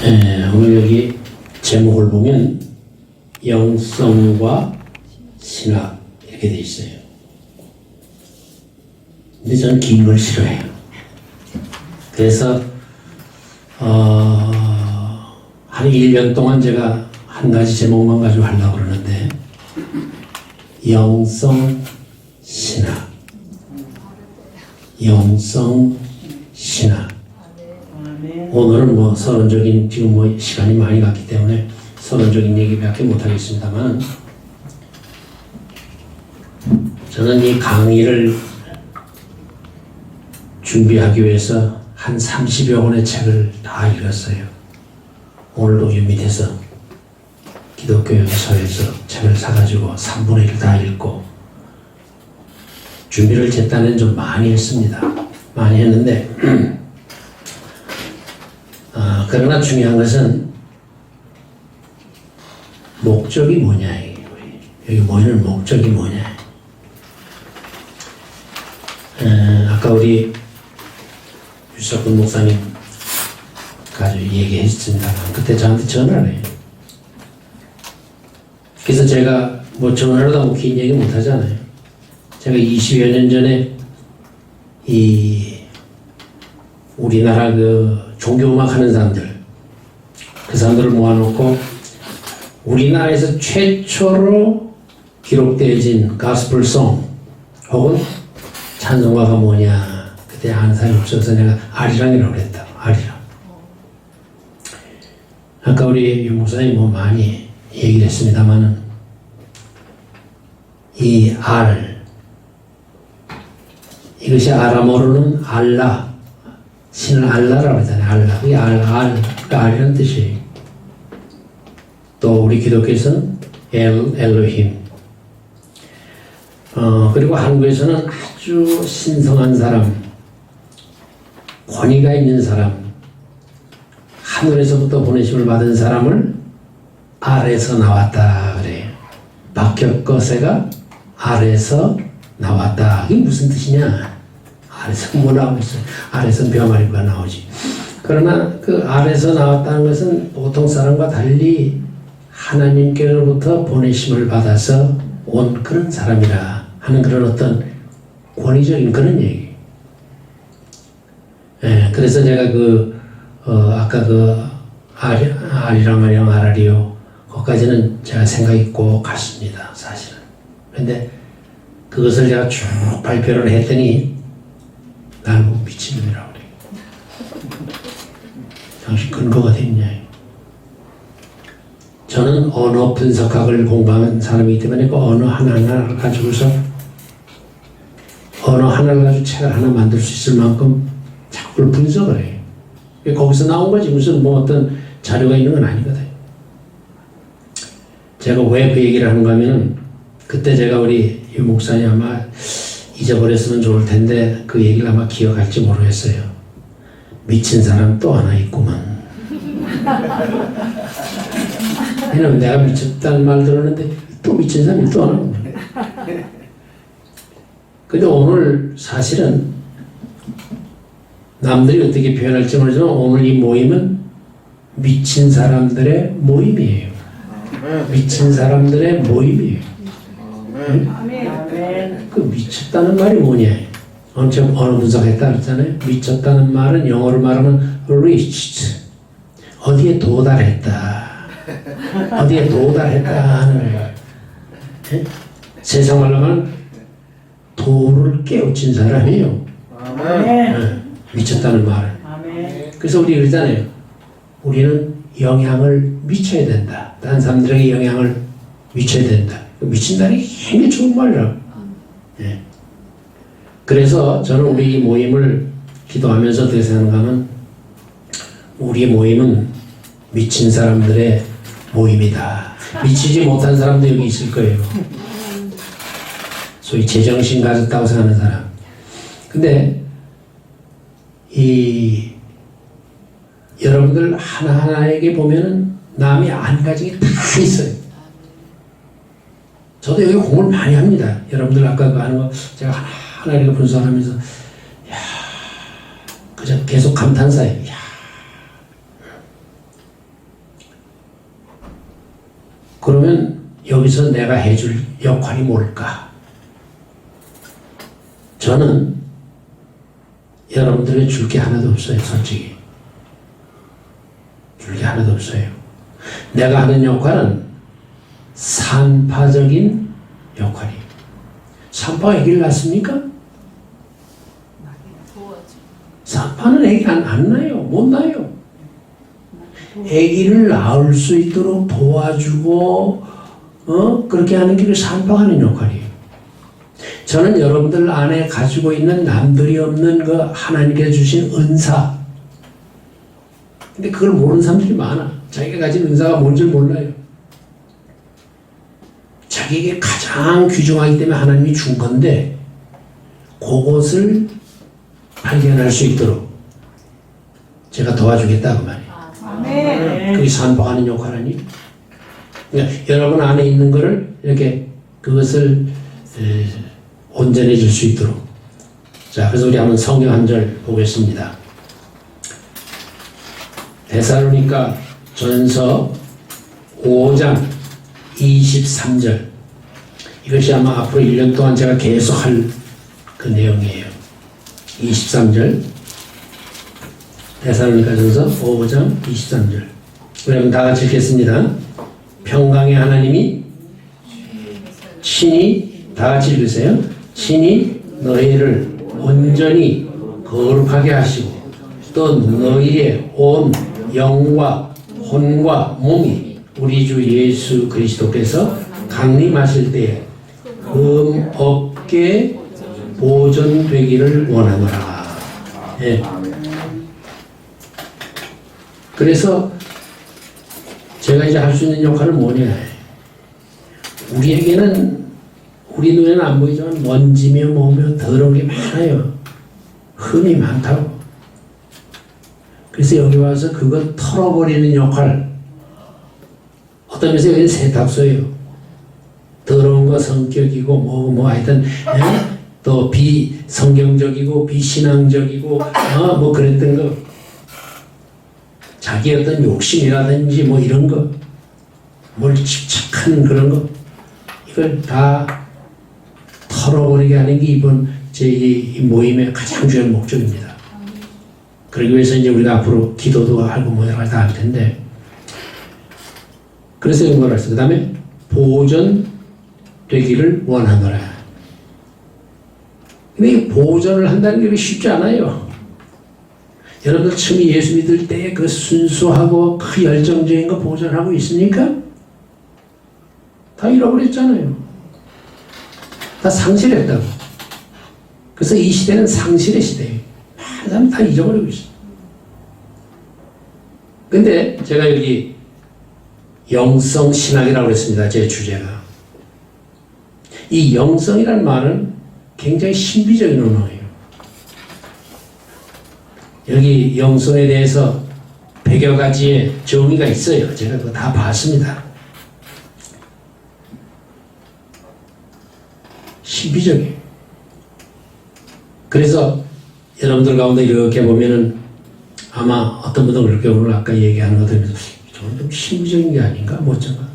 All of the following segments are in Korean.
오늘 여기 제목을 보면 영성과 신학 이렇게 돼 있어요. 근데 저는 긴 걸 싫어해요. 그래서 한 1년 동안 제가 한 가지 제목만 가지고 하려고 그러는데 영성 신학, 영성 신학. 오늘은 뭐 서론적인, 지금 뭐 시간이 많이 갔기 때문에 서론적인 얘기밖에 못하겠습니다만, 저는 이 강의를 준비하기 위해서 한 30여 권의 책을 다 읽었어요. 오늘도 이 밑에서 기독교서에서 책을 사가지고 3분의 1 다 읽고, 준비를 제 딴엔 좀 많이 했습니다. 많이 했는데 그러나 중요한 것은 목적이 뭐냐, 여기 모이는 목적이 뭐냐. 아까 우리 유석근 목사님 가지고 얘기했습니다만, 그때 저한테 전화를 해요. 그래서 제가 뭐 전화를 하다 긴 얘기 못 하잖아요. 제가 20여 년 전에 우리나라 그 종교음악 하는 사람들, 그 사람들을 모아놓고 우리나라에서 최초로 기록되어진 가스펠송 혹은 찬송가가 뭐냐, 그때 아는 사람이 없어서 내가 아리랑이라고 그랬다. 아리랑. 아까 우리 유 목사님 뭐 많이 얘기를 했습니다만은, 이 이것이 아람어로는 알라, 신을 알라라고 하잖아요. 알라. 그게 알이라는 뜻이에요. 또 우리 기독교에서는 엘로힘. 그리고 한국에서는 아주 신성한 사람, 권위가 있는 사람, 하늘에서부터 보내심을 받은 사람을 알에서 나왔다 그래요. 박혁거세가 알에서 나왔다. 이게 무슨 뜻이냐? 알에서 뭐 나오고 있어요? 알에서 벼마리가 나오지. 그러나 그 알에서 나왔다는 것은 보통 사람과 달리 하나님께로부터 보내심을 받아서 온 그런 사람이라 하는 그런 어떤 권위적인 그런 얘기. 그래서 제가 아까 아리랑 아라리오, 거기까지는 제가 생각이 꼭 갔습니다, 사실은. 근데 그것을 제가 쭉 발표를 했더니 날 보고 미친놈이라고 그래요. 당신 근거가 됐냐. 저는 언어 분석학을 공부하는 사람이기 때문에 그 언어 하나하나를 가지고서 언어 하나를 가지고 책을 하나 만들 수 있을 만큼 자꾸 그걸 분석을 해요. 거기서 나온 거지 무슨 뭐 어떤 자료가 있는 건 아니거든. 제가 왜 그 얘기를 하는가 하면은, 그때 제가 우리 유 목사님 아마 잊어버렸으면 좋을 텐데 그 얘기를 아마 기억할지 모르겠어요. 미친 사람 또 하나 있구만. 왜냐면 내가 미쳤다는 말 들었는데 또 미친 사람이 또 하나 있구만. 근데 오늘 사실은 남들이 어떻게 표현할지 모르지만 오늘 이 모임은 미친 사람들의 모임이에요. 미친 사람들의 모임이에요. 그 미쳤다는 말이 뭐냐? 제가 언어 분석했다 그랬잖아요. 미쳤다는 말은 영어로 말하면 reached, 어디에 도달했다, 어디에 도달했다 하는 거예요. 세상 말로 하면 도를 깨우친 사람이에요. 미쳤다는 말은. 그래서 우리 그러잖아요. 우리는 영향을 미쳐야 된다. 다른 사람들에게 영향을 미쳐야 된다. 미친다는 게 굉장히 좋은 말이라고. 그래서 저는 우리 이 모임을 기도하면서 어떻게 생각하면, 우리 모임은 미친 사람들의 모임이다. 미치지 못한 사람도 여기 있을 거예요. 소위 제정신 가졌다고 생각하는 사람. 근데 여러분들 하나하나에게 보면은 남이 안 가진 게 다 있어요. 저도 여기 공부를 많이 합니다. 여러분들 아까 하는 거 제가 하나하나 이렇게 분석하면서, 그저 계속 감탄사예요. 그러면 여기서 내가 해줄 역할이 뭘까? 저는 여러분들에게 줄 게 하나도 없어요, 솔직히. 줄 게 하나도 없어요. 내가 하는 역할은 산파적인 역할이에요. 산파가 아기를 낳습니까? 산파는 아기 안 낳아요. 못 낳아요. 아기를 낳을 수 있도록 도와주고 그렇게 하는 게 산파가 하는 역할이에요. 저는 여러분들 안에 가지고 있는 남들이 없는 그 하나님께서 주신 은사. 근데 그걸 모르는 사람들이 많아. 자기가 가진 은사가 뭔지 몰라요. 자기에게 가장 귀중하기 때문에 하나님이 준 건데 그것을 발견할 수 있도록 제가 도와주겠다 그 말이에요. 아멘. 그게 산파하는 역할 아니에요? 그러니까 여러분 안에 있는 거를 이렇게 그것을 온전해질 수 있도록. 자, 그래서 우리 한번 성경 한 절 보겠습니다. 데살로니가 전서 5장 23절. 이것이 아마 앞으로 1년 동안 제가 계속 할 그 내용이에요. 23절. 데살로니가 전서 5장 23절. 그러면 다 같이 읽겠습니다. 평강의 하나님이 친히 다 같이 읽으세요. 친히 너희를 온전히 거룩하게 하시고 또 너희의 온 영과 혼과 몸이 우리 주 예수 그리스도께서 강림하실 때에 금 없게 보존되기를 원하노라. 예. 그래서 제가 이제 할 수 있는 역할은 뭐냐? 우리에게는 우리 눈에는 안 보이지만 먼지며 뭐며 더러운 게 많아요. 흠이 많다고. 그래서 여기 와서 그거 털어버리는 역할. 어떤 면에서 여기는 세탁소예요. 더러운 거 성격이고 뭐 하여튼 또 비성경적이고 비신앙적이고 뭐 그랬던 거. 자기 어떤 욕심이라든지 뭐 이런 거. 뭘 집착하는 그런 거. 이걸 다 털어버리게 하는 게 이번 제 이 모임의 가장 중요한 목적입니다. 그러기 위해서 이제 우리가 앞으로 기도도 하고 뭐 여러 가지 다 할 텐데. 그래서 이런 걸 했어요. 그 다음에 보존되기를 원하노라. 근데 이 보존을 한다는 게 쉽지 않아요. 여러분들 처음에 예수 믿을 때 그 순수하고 그 열정적인 거 보존하고 있습니까? 다 잃어버렸잖아요. 다 상실했다고. 그래서 이 시대는 상실의 시대예요. 많은 사람 다 잊어버리고 있어요. 근데 제가 여기 영성신학이라고 했습니다. 제 주제가. 이 영성이라는 말은 굉장히 신비적인 언어예요. 여기 영성에 대해서 100여 가지의 정의가 있어요. 제가 그거 다 봤습니다. 신비적이에요. 그래서 여러분들 가운데 이렇게 보면은 아마 어떤 분들은 그렇게 오늘 아까 얘기하는 거 들으면서 저건 좀 신비적인 게 아닌가? 뭐 어쩐가?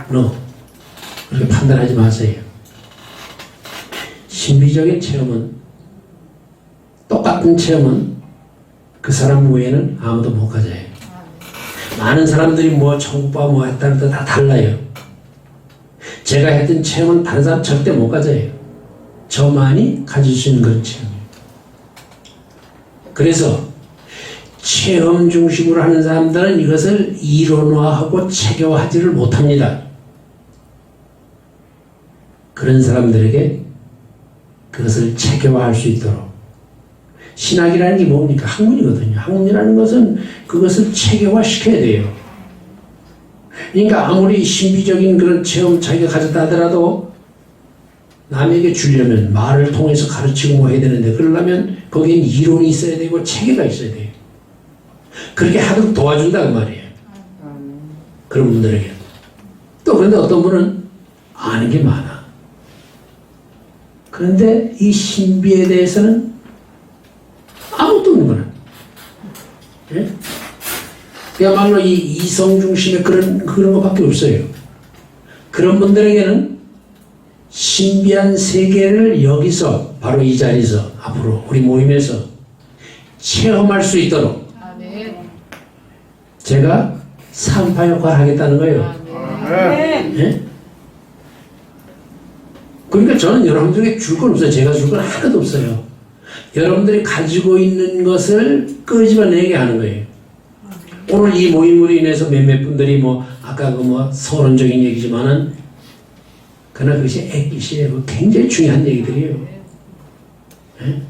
그렇게 판단하지 마세요. 신비적인 체험은 똑같은 체험은 그 사람 외에는 아무도 못 가져요. 많은 사람들이 뭐 천국과 뭐 했다는 데 다 달라요. 제가 했던 체험은 다른 사람 절대 못 가져요. 저만이 가질 수 있는 그런 체험이에요. 그래서 체험 중심으로 하는 사람들은 이것을 이론화하고 체계화하지를 못합니다. 그런 사람들에게 그것을 체계화할 수 있도록. 신학이라는 게 뭡니까? 학문이거든요. 학문이라는 것은 그것을 체계화시켜야 돼요. 그러니까 아무리 신비적인 그런 체험 자기가 가졌다 하더라도 남에게 주려면 말을 통해서 가르치고 뭐 해야 되는데 그러려면 거기엔 이론이 있어야 되고 체계가 있어야 돼요. 그렇게 하도록 도와준다 그 말이에요. 그런 분들에게. 또 그런데 어떤 분은 아는 게 많아. 그런데 이 신비에 대해서는 아무것도 없는 거야. 예? 그야말로 이 이성 중심의 그런 것밖에 없어요. 그런 분들에게는 신비한 세계를 여기서 바로 이 자리에서 앞으로 우리 모임에서 체험할 수 있도록 아멘. 제가 산파 역할을 하겠다는 거예요. 아멘. 예? 그러니까 저는 여러분들에게 줄 건 없어요. 제가 줄 건 하나도 없어요. 여러분들이 가지고 있는 것을 끄집어내게 하는 거예요. 오늘 이 모임으로 인해서 몇몇 분들이 아까 서론적인 얘기지만은 그러나 그것이 애기시에요. 굉장히 중요한 얘기들이에요. 예?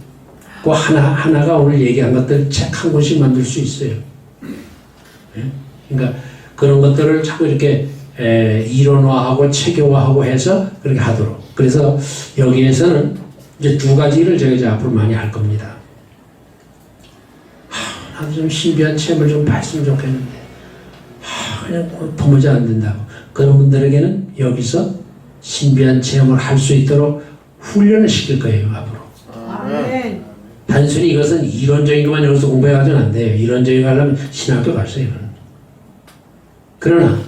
그 하나가 오늘 얘기한 것들 책 한 권씩 만들 수 있어요. 예? 그러니까 그런 것들을 자꾸 이렇게 이론화하고 체계화하고 해서 그렇게 하도록. 그래서 여기에서는 이제 두 가지를 제가 이제 앞으로 많이 할 겁니다. 나도 좀 신비한 체험을 좀 봤으면 좋겠는데, 그냥 도무지 안 된다고. 그런 분들에게는 여기서 신비한 체험을 할 수 있도록 훈련을 시킬 거예요, 앞으로. 아멘. 단순히 이것은 이론적인 것만 여기서 공부해가지고는 안 돼요. 이론적인 거 하려면 신학교 갔어요, 이건. 그러나,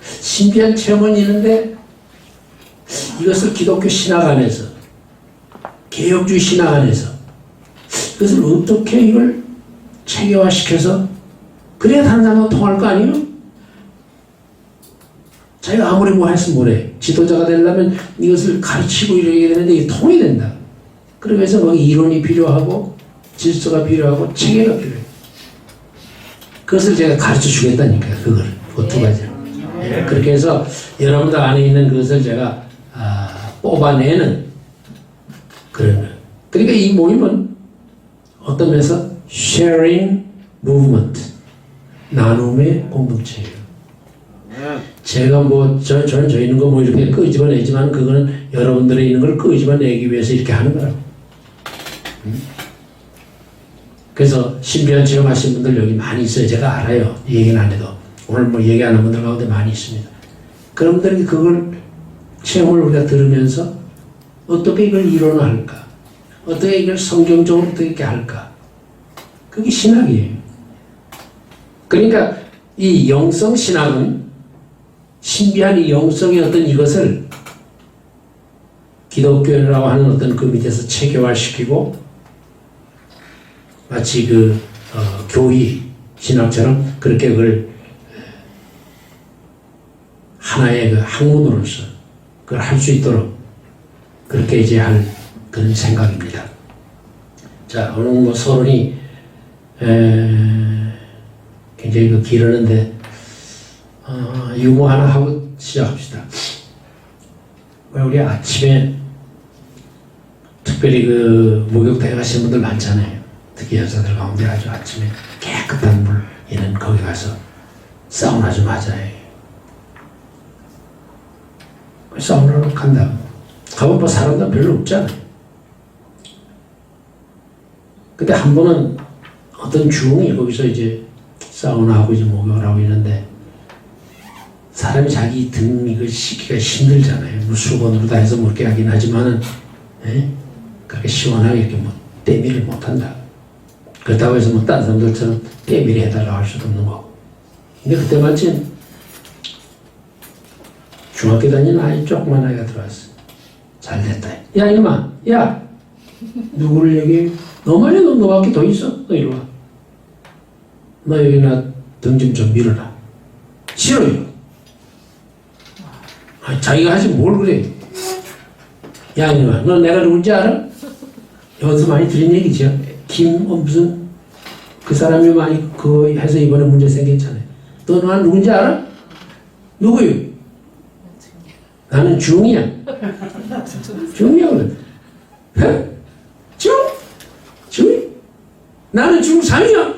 신비한 체험은 있는데, 이것을 기독교 신학 안에서, 개혁주의 신학 안에서, 그것을 어떻게 이걸 체계화시켜서, 그래야 다른 사람하고 통할 거 아니에요? 자기가 아무리 했으면 뭐래. 지도자가 되려면 이것을 가르치고 이러게 되는데 이게 통해야 된다. 그래서 이론이 필요하고 질서가 필요하고 체계가 필요해요. 그것을 제가 가르쳐 주겠다니까요. 그걸. 그 두 가지를. 예, 그렇게 해서 여러분들 안에 있는 그것을 제가 뽑아내는 그런 거예요. 그러니까 이 모임은 어떤 면에서 sharing movement, 나눔의 공동체예요. 제가 저는 저 있는 거 이렇게 끄집어내지만 그거는 여러분들이 있는 걸 끄집어내기 위해서 이렇게 하는 거라고. 그래서 신비한 체험하신 분들 여기 많이 있어요. 제가 알아요. 얘기는 안 해도. 오늘 얘기하는 분들 가운데 많이 있습니다. 그런 분들이 그걸 체험을 우리가 들으면서 어떻게 이걸 이론화할까? 어떻게 이걸 성경적으로 어떻게 할까? 그게 신학이에요. 그러니까 이 영성 신학은 신비한 이 영성의 어떤 이것을 기독교라고 하는 어떤 그 밑에서 체계화시키고 마치 교의 신학처럼 그렇게 그걸 하나의 그 학문으로서 그걸 할 수 있도록 그렇게 이제 할 그런 생각입니다. 자, 오늘 서론이 굉장히 길었는데 유머 하나 하고 시작합시다. 우리 아침에 특별히 목욕탕에 가시는 분들 많잖아요. 특히 여자들 가운데 아주 아침에 깨끗한 물 있는 거기 가서 사우나 좀 하자요. 사우나로 간다고. 가면 사람들 별로 없잖아요. 근데 한 번은 어떤 중이 거기서 이제 사우나하고 이제 목욕을 하고 있는데 사람이 자기 등 이거 씻기가 힘들잖아요. 수건으로 다 해서 이렇게 하긴 하지만은, 그렇게 시원하게 이렇게 때밀을 못 한다. 그렇다고 해서 다른 사람들처럼 때밀이 해달라고 할 수도 없는 거고. 근데 그때 마침 중학교 다니는 아이 조그만 아이가 들어왔어. 잘 됐다. 야, 이놈아, 야! 누구를 여기, 너 말이야, 너밖에 더 있어? 너 이리 와. 너 여기 나 등 좀 밀어라. 싫어요. 자기가 하지 뭘 그래. 야, 이놈아, 너 내가 누군지 알아? 여기서 많이 들은 얘기죠. 무슨, 그 사람이 많이 그거 해서 이번에 문제 생겼잖아요. 너 나 누군지 알아? 누구요? 나는 중이야. 중이야, 그래. 중? 나는 중3이야.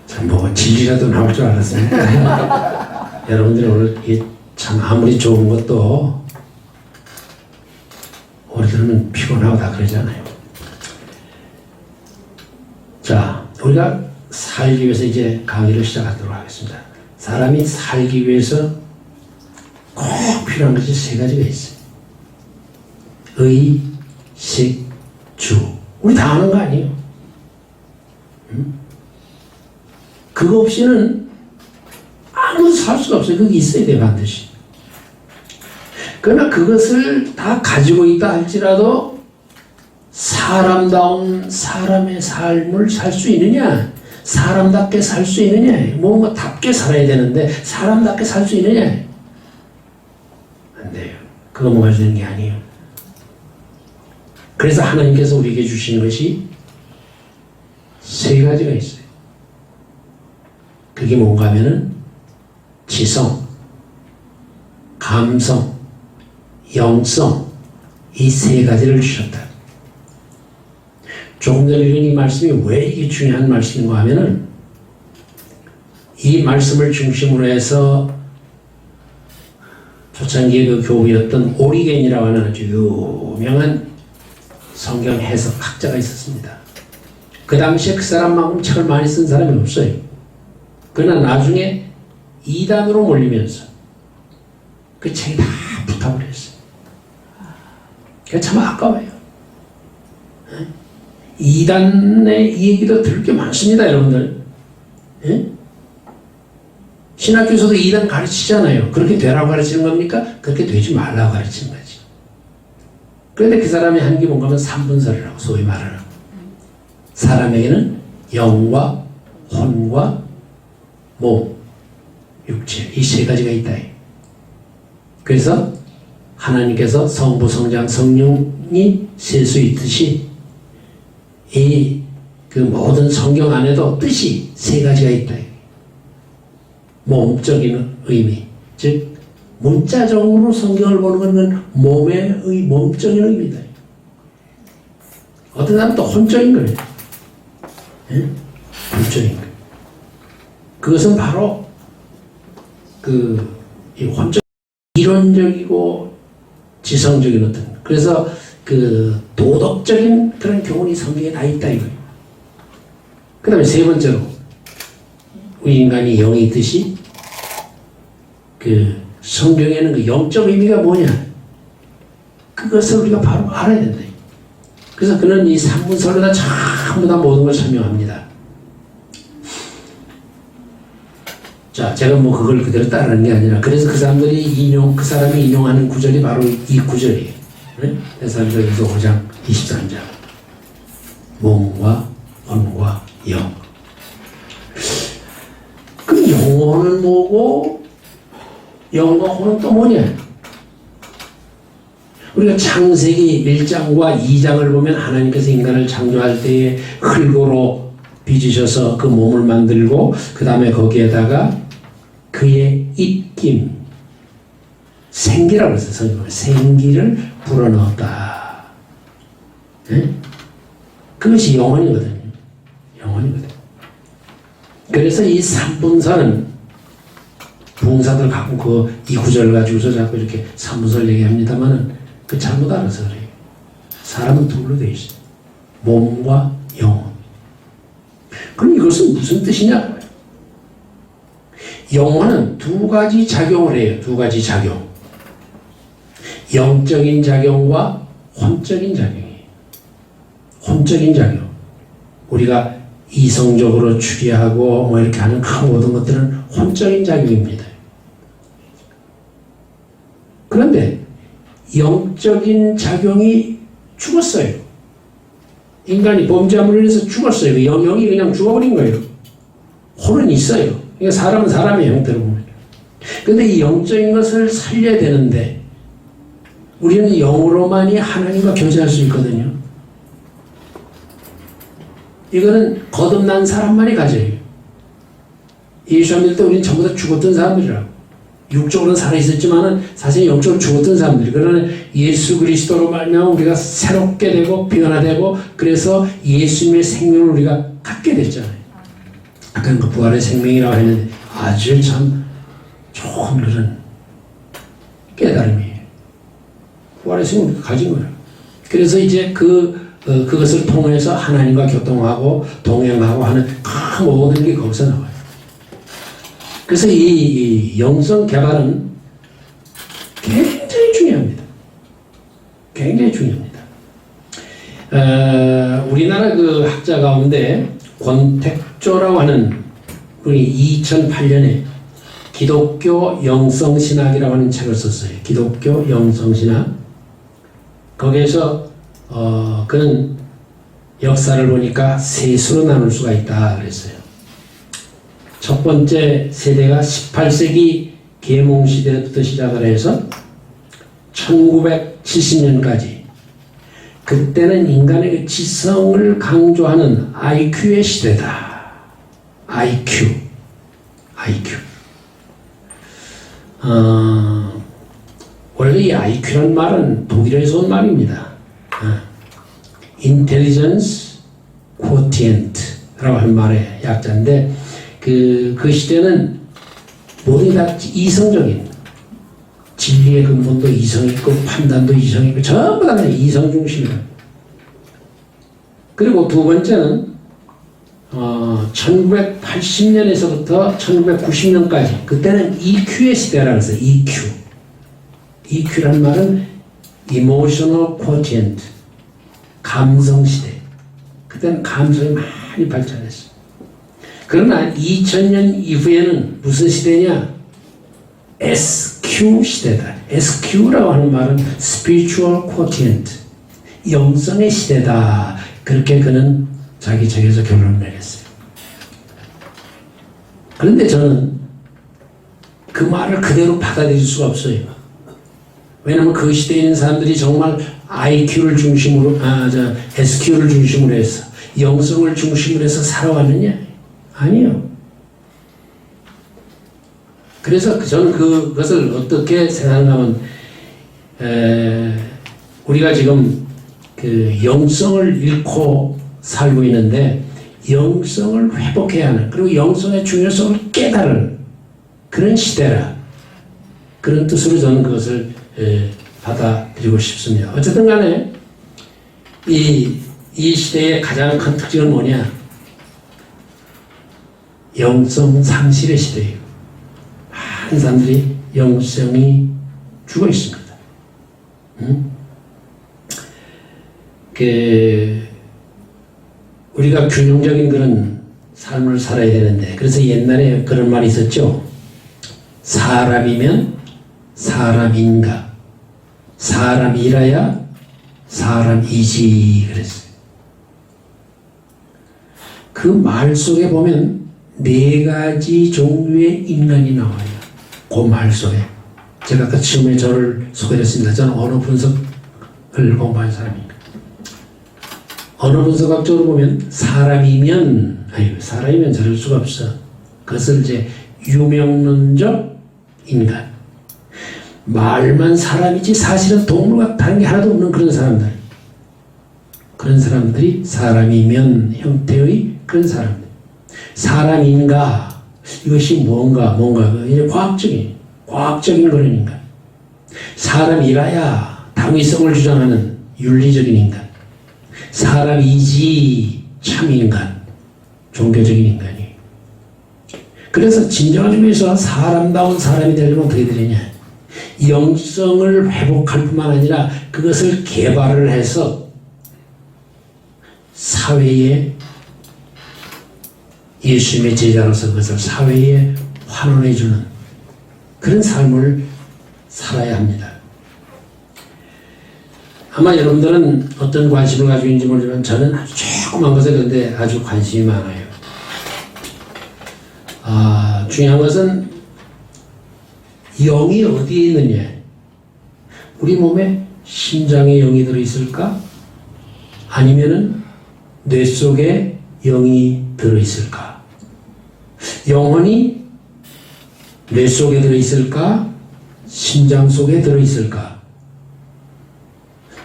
참 진리라도 나올 줄 알았습니다. 여러분들이 오늘 참 아무리 좋은 것도 우리들은 피곤하고 다 그러잖아요. 자, 우리가 살기 위해서 이제 강의를 시작하도록 하겠습니다. 사람이 살기 위해서 꼭 필요한 것이 세 가지가 있어요. 의, 식, 주. 우리 다 아는 거 아니에요? 응? 그거 없이는 아무도 살 수가 없어요. 그게 있어야 돼, 반드시. 그러나 그것을 다 가지고 있다 할지라도 사람다운 사람의 삶을 살 수 있느냐? 사람답게 살 수 있느냐? 뭔가 답게 살아야 되는데 사람답게 살 수 있느냐? 안 돼요. 그거만 가지고 되는 게 아니에요. 그래서 하나님께서 우리에게 주신 것이 세 가지가 있어요. 그게 뭔가 하면은 지성, 감성, 영성, 이 세 가지를 주셨다. 조금 전에 읽은 이 말씀이 왜 이게 중요한 말씀인가 하면은 이 말씀을 중심으로 해서 초창기의 그 교우였던 오리겐이라고 하는 아주 유명한 성경 해석학자가 있었습니다. 그 당시에 그 사람만큼 책을 많이 쓴 사람이 없어요. 그러나 나중에 이단으로 몰리면서 그 책이 다 붙어버렸어요. 그게 참 아까워요. 이단의 이 얘기도 들을 게 많습니다, 여러분들. 신학교에서도 이단 가르치잖아요. 그렇게 되라고 가르치는 겁니까? 그렇게 되지 말라고 가르치는 거지. 그런데 그 사람이 한 게 뭔가 하면 삼분설이라고 소위 말하는 사람에게는 영과 혼과 몸, 육체 이 세 가지가 있다. 그래서 하나님께서 성부, 성장, 성령이 셀 수 있듯이 이 그 모든 성경 안에도 뜻이 세 가지가 있다. 몸적인 의미, 즉 문자적으로 성경을 보는 것은 몸의 몸적인 의미다. 어떤 사람은 또 혼적인 거예요. 혼적인 거. 그것은 바로 이 혼적 이론적이고 지성적인 어떤 그래서 그 도덕적인 그런 교훈이 성경에 다 있다 이거예요. 그 다음에 세 번째로 우리 인간이 영이 있듯이 그 성경에는 그 영적 의미가 뭐냐 그것을 우리가 바로 알아야 된다. 그래서 그는 이 삼분설에다 전부 다 모든 걸 설명합니다. 자, 제가 뭐 그걸 그대로 따르는 게 아니라 그래서 그 사람이 인용하는 구절이 바로 이 구절이에요. 데살로니가서 5장 23절 몸과 혼과 영. 그 영혼은 뭐고 영과 혼은 또 뭐냐? 우리가 창세기 1장과 2장을 보면 하나님께서 인간을 창조할 때에 흙으로 빚으셔서 그 몸을 만들고 그 다음에 거기에다가 그의 입김 생기라고 했어요. 성경에 생기를 불어넣었다. 네? 그것이 영혼이거든요. 영혼이거든요. 그래서 이 삼분설은 부흥사들 갖고 이 구절을 가지고서 자꾸 이렇게 삼분설 얘기합니다만은 그 잘못 알아서 그래요. 사람은 둘로 되어 있어요. 몸과 영혼. 그럼 이것은 무슨 뜻이냐? 영혼은 두 가지 작용을 해요. 두 가지 작용. 영적인 작용과 혼적인 작용이에요. 혼적인 작용. 우리가 이성적으로 추리하고 뭐 이렇게 하는 그 모든 것들은 혼적인 작용입니다. 그런데 영적인 작용이 죽었어요. 인간이 범죄함으로 인해서 죽었어요. 영이 그냥 죽어버린 거예요. 혼은 있어요. 그러니까 사람은 사람의 형태로 보면. 그런데 이 영적인 것을 살려야 되는데 우리는 영으로만이 하나님과 교제할 수 있거든요. 이거는 거듭난 사람만이 가져요. 예수 안 믿을 때 우리는 전부 다 죽었던 사람들이라고. 육적으로는 살아있었지만은 사실 영적으로 죽었던 사람들이. 그러나 예수 그리스도로 말미암아 우리가 새롭게 되고 변화되고 그래서 예수님의 생명을 우리가 갖게 됐잖아요. 아까 그 부활의 생명이라고 했는데 아주 참 좋은 그런 깨달음이에요. 부활의 생명을 우리가 가진 거예요. 그래서 이제 그것을 통해서 하나님과 교통하고 동행하고 하는 그 모든 게 거기서 나와요. 그래서 이 영성 개발은 굉장히 중요합니다. 굉장히 중요합니다. 우리나라 그 학자 가운데 권택조라고 하는 분이 2008년에 기독교 영성신학이라고 하는 책을 썼어요. 기독교 영성신학. 거기에서 그는 역사를 보니까 세 수로 나눌 수가 있다 그랬어요. 첫 번째 세대가 18세기 계몽시대부터 시작을 해서 1970년까지, 그때는 인간의 그 지성을 강조하는 IQ의 시대다. IQ. 원래 이 IQ란 말은 독일에서 온 말입니다. Intelligence Quotient라고 하는 말의 약자인데, 그 시대는 모든 다 이성적인, 진리의 근본도 이성있고 판단도 이성있고 전부 다 그냥 이성 중심이다. 그리고 두 번째는 1980년에서부터 1990년까지, 그때는 EQ의 시대라고 했어요. EQ라는 말은 Emotional Quotient, 감성 시대. 그때는 감성이 많이 발전했어요. 그러나 2000년 이후에는 무슨 시대냐? SQ 시대다. SQ라고 하는 말은 Spiritual Quotient, 영성의 시대다. 그렇게 그는 자기 책에서 결론을 내렸어요. 그런데 저는 그 말을 그대로 받아들일 수가 없어요. 왜냐하면 그 시대에 있는 사람들이 정말 IQ를 중심으로, SQ를 중심으로 해서, 영성을 중심으로 해서 살아왔느냐? 아니요. 그래서 저는 그것을 어떻게 생각하면, 우리가 지금 그 영성을 잃고 살고 있는데, 영성을 회복해야 하는, 그리고 영성의 중요성을 깨달은 그런 시대라. 그런 뜻으로 저는 그것을 받아들이고 싶습니다. 어쨌든 간에 이 시대의 가장 큰 특징은 뭐냐? 영성 상실의 시대예요. 많은 사람들이 영성이 죽어 있습니다. 우리가 균형적인 그런 삶을 살아야 되는데, 그래서 옛날에 그런 말이 있었죠. 사람이면 사람인가, 사람이라야 사람이지 그랬어요. 그 말 속에 보면 네 가지 종류의 인간이 나와요. 그 말 속에. 제가 아까 처음에 저를 소개했습니다. 저는 언어 분석을 공부한 사람입니다. 언어 분석학적으로 보면 사람이면 저럴 수가 없어. 그것을 이제 유명론적 인간. 말만 사람이지 사실은 동물과 다른 게 하나도 없는 그런 사람들. 그런 사람들이 사람이면 형태의 그런 사람들. 사람인가? 이것이 뭔가 이제 과학적인 그런 인간. 사람이라야 당위성을 주장하는 윤리적인 인간. 사람이지 참 인간, 종교적인 인간이. 그래서 진정한 의미에서 사람다운 사람이 되려면 어떻게 되느냐? 영성을 회복할 뿐만 아니라 그것을 개발을 해서 사회에, 예수님의 제자로서 그것을 사회에 환원해주는 그런 삶을 살아야 합니다. 아마 여러분들은 어떤 관심을 가지고 있는지 모르지만 저는 아주 조그만 것에 그런데 아주 관심이 많아요. 중요한 것은 영이 어디에 있느냐. 우리 몸에 심장에 영이 들어있을까? 아니면은 뇌 속에 영이 들어있을까? 영혼이 뇌 속에 들어있을까? 심장 속에 들어있을까?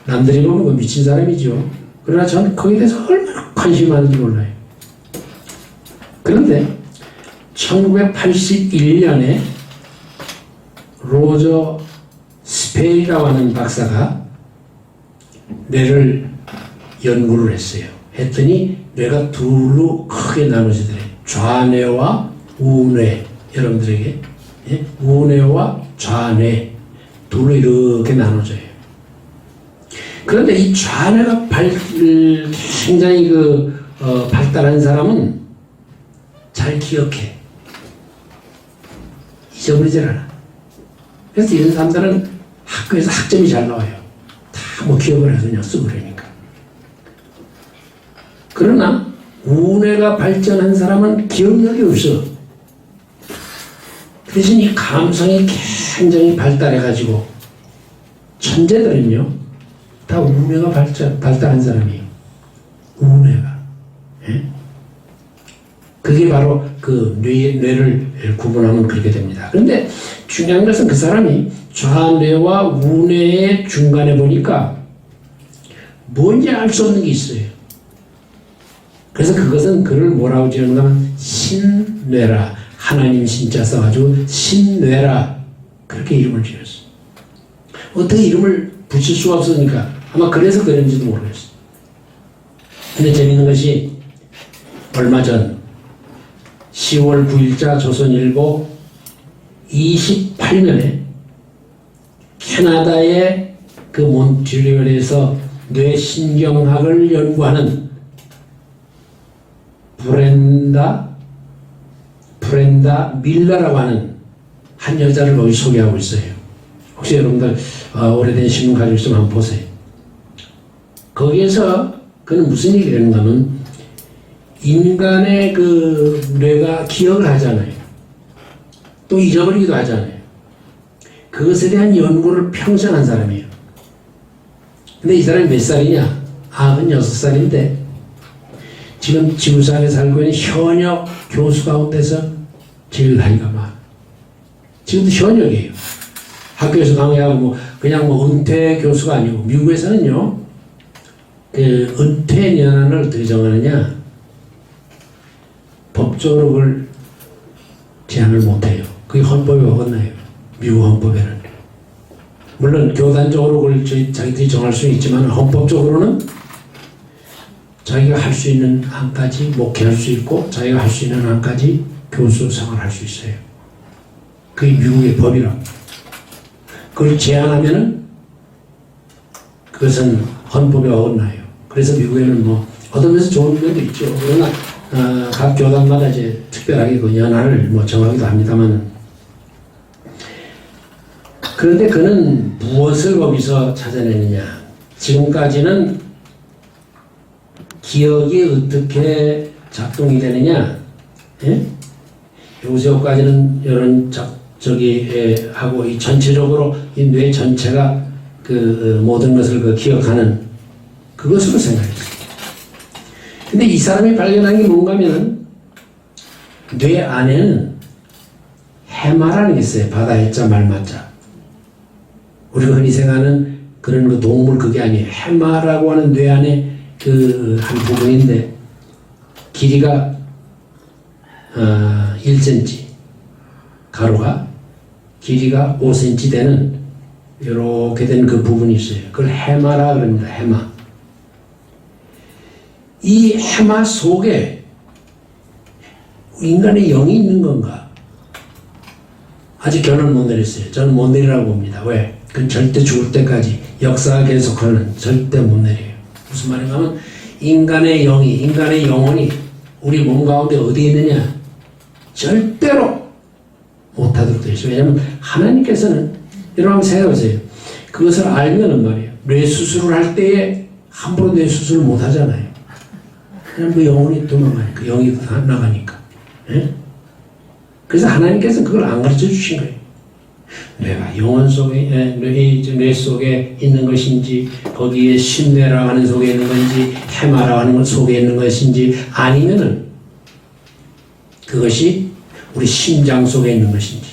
남들이 보면 미친 사람이죠. 그러나 저는 거기에 대해서 얼마나 관심이 많은지 몰라요. 그런데 1981년에 로저 스페일이라고 하는 박사가 뇌를 연구를 했어요. 했더니 뇌가 둘로 크게 나눠지더래요. 좌뇌와 우뇌. 여러분들에게 우뇌와 좌뇌 둘로 이렇게 나눠져요. 그런데 이 좌뇌가 굉장히 발달한 사람은 잘 기억해. 잊어버리질 않아. 그래서 이런 사람들은 학교에서 학점이 잘 나와요. 다 뭐 기억을 해서 그냥 쓰고 그러니까. 그러나 우뇌가 발전한 사람은 기억력이 없어. 대신 이 감성이 굉장히 발달해가지고 천재들은요 다 우뇌가 발달한 사람이에요. 우뇌가. 예? 그게 바로 그 뇌를 구분하면 그렇게 됩니다. 그런데 중요한 것은 그 사람이 좌뇌와 우뇌의 중간에 보니까 뭔지 알 수 없는 게 있어요. 그래서 그것은 그를 뭐라고 지었는가 하면 신뇌라. 하나님 신자 써가지고 신뇌라. 그렇게 이름을 지었어. 어떻게 이름을 붙일 수가 없으니까 아마 그래서 그런지도 모르겠어. 근데 재밌는 것이 얼마 전 10월 9일자 조선일보 28면에 캐나다의 그 몬트리올에서 뇌신경학을 연구하는 브렌다 밀러라고 하는 한 여자를 거기 소개하고 있어요. 혹시 여러분들 오래된 신문 가지고 있으면 한번 보세요. 거기에서 그는 무슨 얘기를 하는가 하면 인간의 그 뇌가 기억을 하잖아요. 또 잊어버리기도 하잖아요. 그것에 대한 연구를 평생 한 사람이에요. 근데 이 사람이 몇 살이냐? 96살인데 지금 지구상에 살고 있는 현역 교수 가운데서 제일 나이가 많아. 지금도 현역이에요. 학교에서 강의하고 그냥 은퇴 교수가 아니고 미국에서는요 그 은퇴 연한을 어떻게 정하느냐? 법적으로 그걸 제한을 못해요. 그게 헌법에 어긋나요. 미국 헌법에는. 물론 교단적으로 그걸 자기들이 정할 수는 있지만 헌법적으로는 자기가 할 수 있는 한까지 목회할 수 있고 자기가 할 수 있는 한까지 교수 생활할 수 있어요. 그게 미국의 법이라고. 그걸 제한하면은 그것은 헌법에 어긋나요. 그래서 미국에는 어떤 면에서 좋은 면도 있죠. 그러나 각 교단마다 이제 특별하게 그 연한을 정하기도 합니다만, 그런데 그는 무엇을 거기서 찾아내느냐? 지금까지는 기억이 어떻게 작동이 되느냐? 예? 요새까지는 이런 하고 이 전체적으로 이 뇌 전체가 그 모든 것을 기억하는 그것으로 생각했어요. 근데 이 사람이 발견한 게 뭔가 하면은 뇌 안에는 해마라는 게 있어요. 바다 해자 말마자. 우리가 흔히 생각하는 그런 그 동물 그게 아니에요. 해마라고 하는 뇌 안에 그 한 부분인데 길이가 1cm, 가로가 길이가 5cm 되는 이렇게 된 그 부분이 있어요. 그걸 해마라 그럽니다. 해마. 이 해마 속에 인간의 영이 있는 건가? 아직 결론 못 내렸어요. 저는 못 내리라고 봅니다. 왜? 그건 절대 죽을 때까지 역사가 계속하는 절대 못 내려요. 무슨 말인가 하면 인간의 영혼이 우리 몸 가운데 어디에 있느냐? 절대로 못하도록 되어 있어요. 왜냐하면 하나님께서는 여러분 생각해보세요. 그것을 알면은 말이에요. 뇌수술을 할 때에 함부로 뇌수술을 못 하잖아요. 그냥 그 영혼이 도망가니까, 영이 나가니까. 예? 그래서 하나님께서 그걸 안 가르쳐 주신 거예요. 뇌가 영혼 속에, 뇌 속에 있는 것인지, 거기에 신뇌라고 하는 속에 있는 건지, 해마라고 하는 것 속에 있는 것인지, 아니면은 그것이 우리 심장 속에 있는 것인지.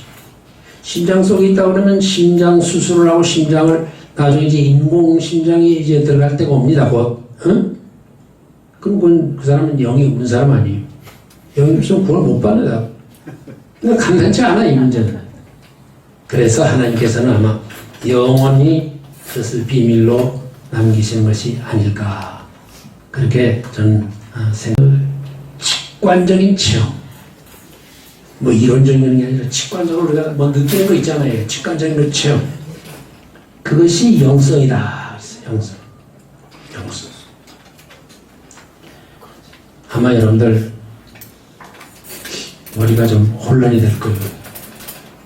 심장 속에 있다 그러면 심장 수술을 하고 심장을 나중에 이제 인공 심장이 이제 들어갈 때가 옵니다. 곧. 응? 그럼 그 사람은 영이 없는 사람 아니에요. 영이 없으면 구원 못 받는다. 근데 간단치 않아, 이 문제는. 그래서 하나님께서는 아마 영원히 그것을 비밀로 남기시는 것이 아닐까. 그렇게 저는 생각해요. 직관적인 체험. 이론적인 게 아니라 직관적으로 우리가 느끼는 거 있잖아요. 직관적인 거 체험. 그것이 영성이다. 영성. 영성. 아마 여러분들 머리가 좀 혼란이 될 거예요.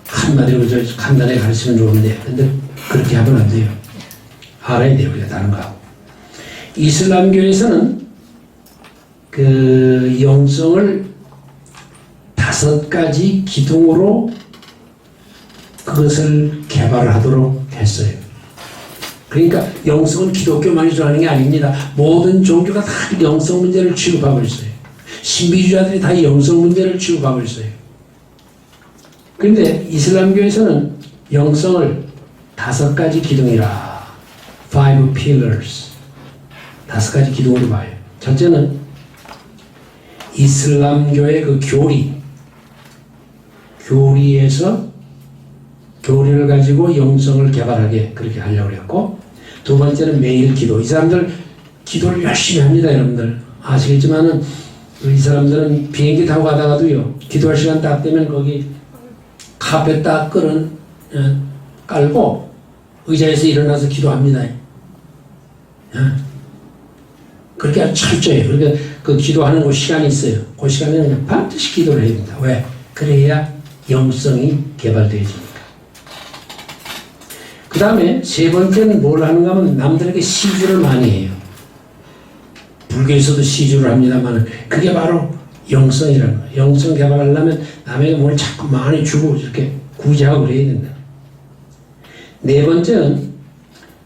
한마디로 간단하게 가르치면 좋은데, 근데 그렇게 하면 안 돼요. 알아야 돼요. 그게 다른 거하고. 이슬람교에서는 그 영성을 5가지 기둥으로 그것을 개발하도록 했어요. 그러니까 영성은 기독교만이 좋아하는 게 아닙니다. 모든 종교가 다 영성 문제를 취급하고 있어요. 신비주의자들이 다 영성 문제를 취급하고 있어요. 그런데 이슬람교에서는 영성을 5가지 기둥이라, 5 pillars, 5가지 기둥으로 봐요. 첫째는 이슬람교의 그 교리에서 교리를 가지고 영성을 개발하게 그렇게 하려고 했고, 두 번째는 매일 기도. 이 사람들 기도를 열심히 합니다. 여러분들 아시겠지만은 이 사람들은 비행기 타고 가다가도요, 기도할 시간 딱 되면 거기 카페 딱 깔고 의자에서 일어나서 기도합니다. 그렇게 아주 철저해요. 그러니까 그 기도하는 그 시간이 있어요. 그 시간에는 그냥 반드시 기도를 해야 됩니다. 왜? 그래야 영성이 개발되어집니다. 그 다음에 세 번째는 뭘 하는가 하면 남들에게 시주를 많이 해요. 불교에서도 시주를 합니다만 그게 바로 영성이라는 거예요. 영성 개발하려면 남에게 뭘 자꾸 많이 주고 이렇게 구제하고 그래야 된다. 네 번째는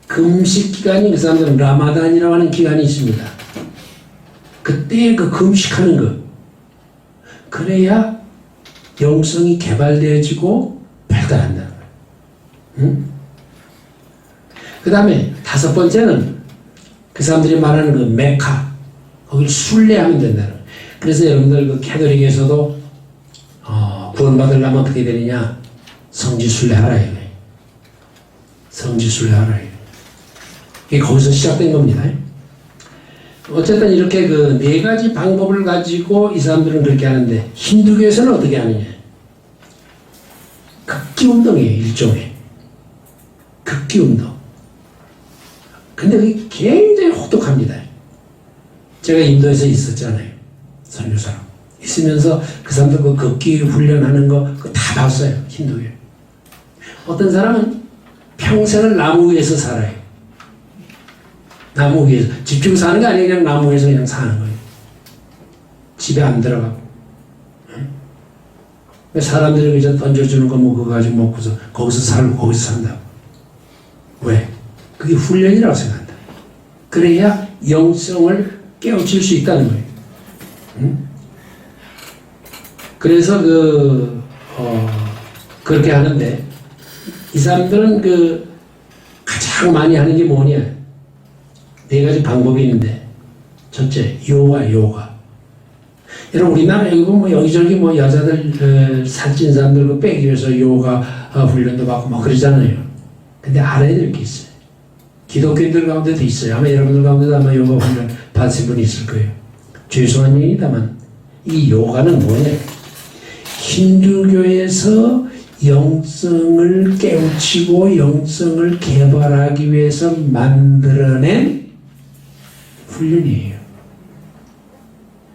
금식 기간이, 그 사람들은 라마단이라고 하는 기간이 있습니다. 그때 그 금식하는 거, 그래야 영성이 개발되어지고 발달한다는 거예요. 응? 그 다음에 5번째는 그 사람들이 말하는 그 메카, 거기를 순례하면 된다는 거예요. 그래서 여러분들 그 캐톨릭에서도 구원받으려면 어떻게 되느냐? 성지순례하라 이거예요. 성지순례하라 이거예요. 이게 거기서 시작된 겁니다. 어쨌든 이렇게 그 4가지 방법을 가지고 이 사람들은 그렇게 하는데, 힌두교에서는 어떻게 하느냐? 극기운동이에요. 일종의 극기운동. 근데 그게 굉장히 혹독합니다. 제가 인도에서 있었잖아요. 선교사로. 있으면서 그 사람들 그 극기 훈련하는 거 그거 다 봤어요. 힌두교. 어떤 사람은 평생을 나무 위에서 살아요. 나무 위에서. 집중 사는 게 아니라 그냥 나무 위에서 그냥 사는 거예요. 집에 안 들어가고. 사람들이 이제 던져주는 거 뭐 그거 가지고 먹고서 거기서 살고 거기서 산다고. 왜? 그게 훈련이라고 생각한다. 그래야 영성을 깨우칠 수 있다는 거예요. 그래서 그렇게 하는데, 이 사람들은 가장 많이 하는 게 뭐냐? 4가지 방법이 있는데, 첫째, 요가. 여러분, 우리나라 여기 뭐 여기저기 뭐 여자들 살찐 사람들 빼기 위해서 요가 훈련도 받고 뭐 그러잖아요. 근데 알아야 될 게 있어요. 기독교인들 가운데도 있어요. 아마 여러분들 가운데도 아마 요가 훈련 받으신 분이 있을 거예요. 죄송한 얘기다만 이 요가는 뭐냐? 힌두교에서 영성을 깨우치고 영성을 개발하기 위해서 만들어낸 훈련이에요.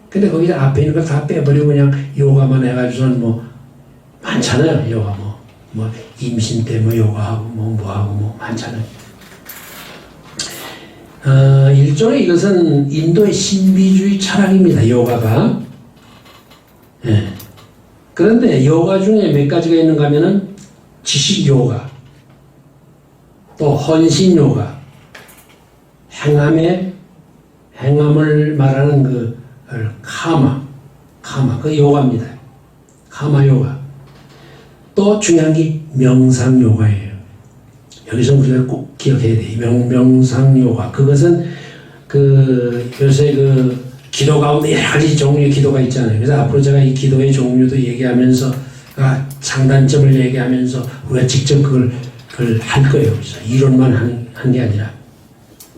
근데 거기 앞에 있는 거 다 빼버리고 그냥 요가만 해가지고는 뭐 많잖아요. 요가 뭐 임신 때 뭐 요가하고 뭐하고 뭐 많잖아요. 일종의 이것은 인도의 신비주의 철학입니다. 요가가. 예. 그런데 요가 중에 몇 가지가 있는가 하면은 지식 요가, 또 헌신 요가, 행함을 말하는 그 카마, 그 요가입니다. 카마 요가. 또 중요한 게 명상 요가예요. 여기서 우리가 꼭 기억해야 돼요. 명상 요가. 그것은 요새 기도 가운데 여러 가지 종류의 기도가 있잖아요. 그래서 앞으로 제가 이 기도의 종류도 얘기하면서, 장단점을 얘기하면서 우리가 직접 그걸 할 거예요. 그래서 이론만 한 게 아니라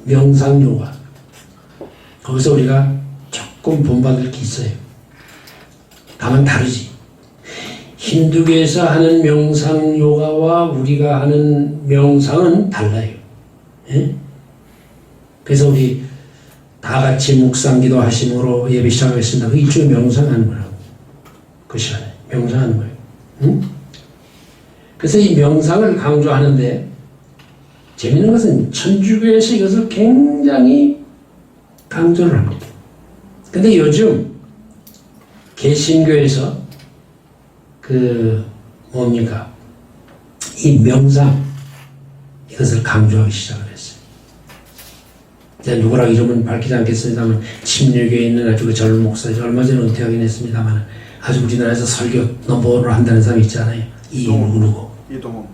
명상 요가. 거기서 우리가 조금 본받을 게 있어요. 다만 다르지. 힌두교에서 하는 명상 요가와 우리가 하는 명상은 달라요. 예? 그래서 우리 다 같이 묵상기도 하심으로 예배 시작하겠습니다. 그 일종의 명상하는 거라고. 그 시간에 명상하는 거예요. 응? 그래서 이 명상을 강조하는데 재미있는 것은 천주교에서 이것을 굉장히 강조를 합니다. 근데 요즘 개신교에서 뭡니까? 이 명상 이것을 강조하기 시작을 했어요. 제가 누구랑 이름은 밝히지 않겠습니다만 침례교에 있는 아주 그 젊은 목사죠. 얼마 전에 은퇴하긴 했습니다만 아주 우리나라에서 설교 넘버원을 한다는 사람이 있잖아요. 이 누구 이동원.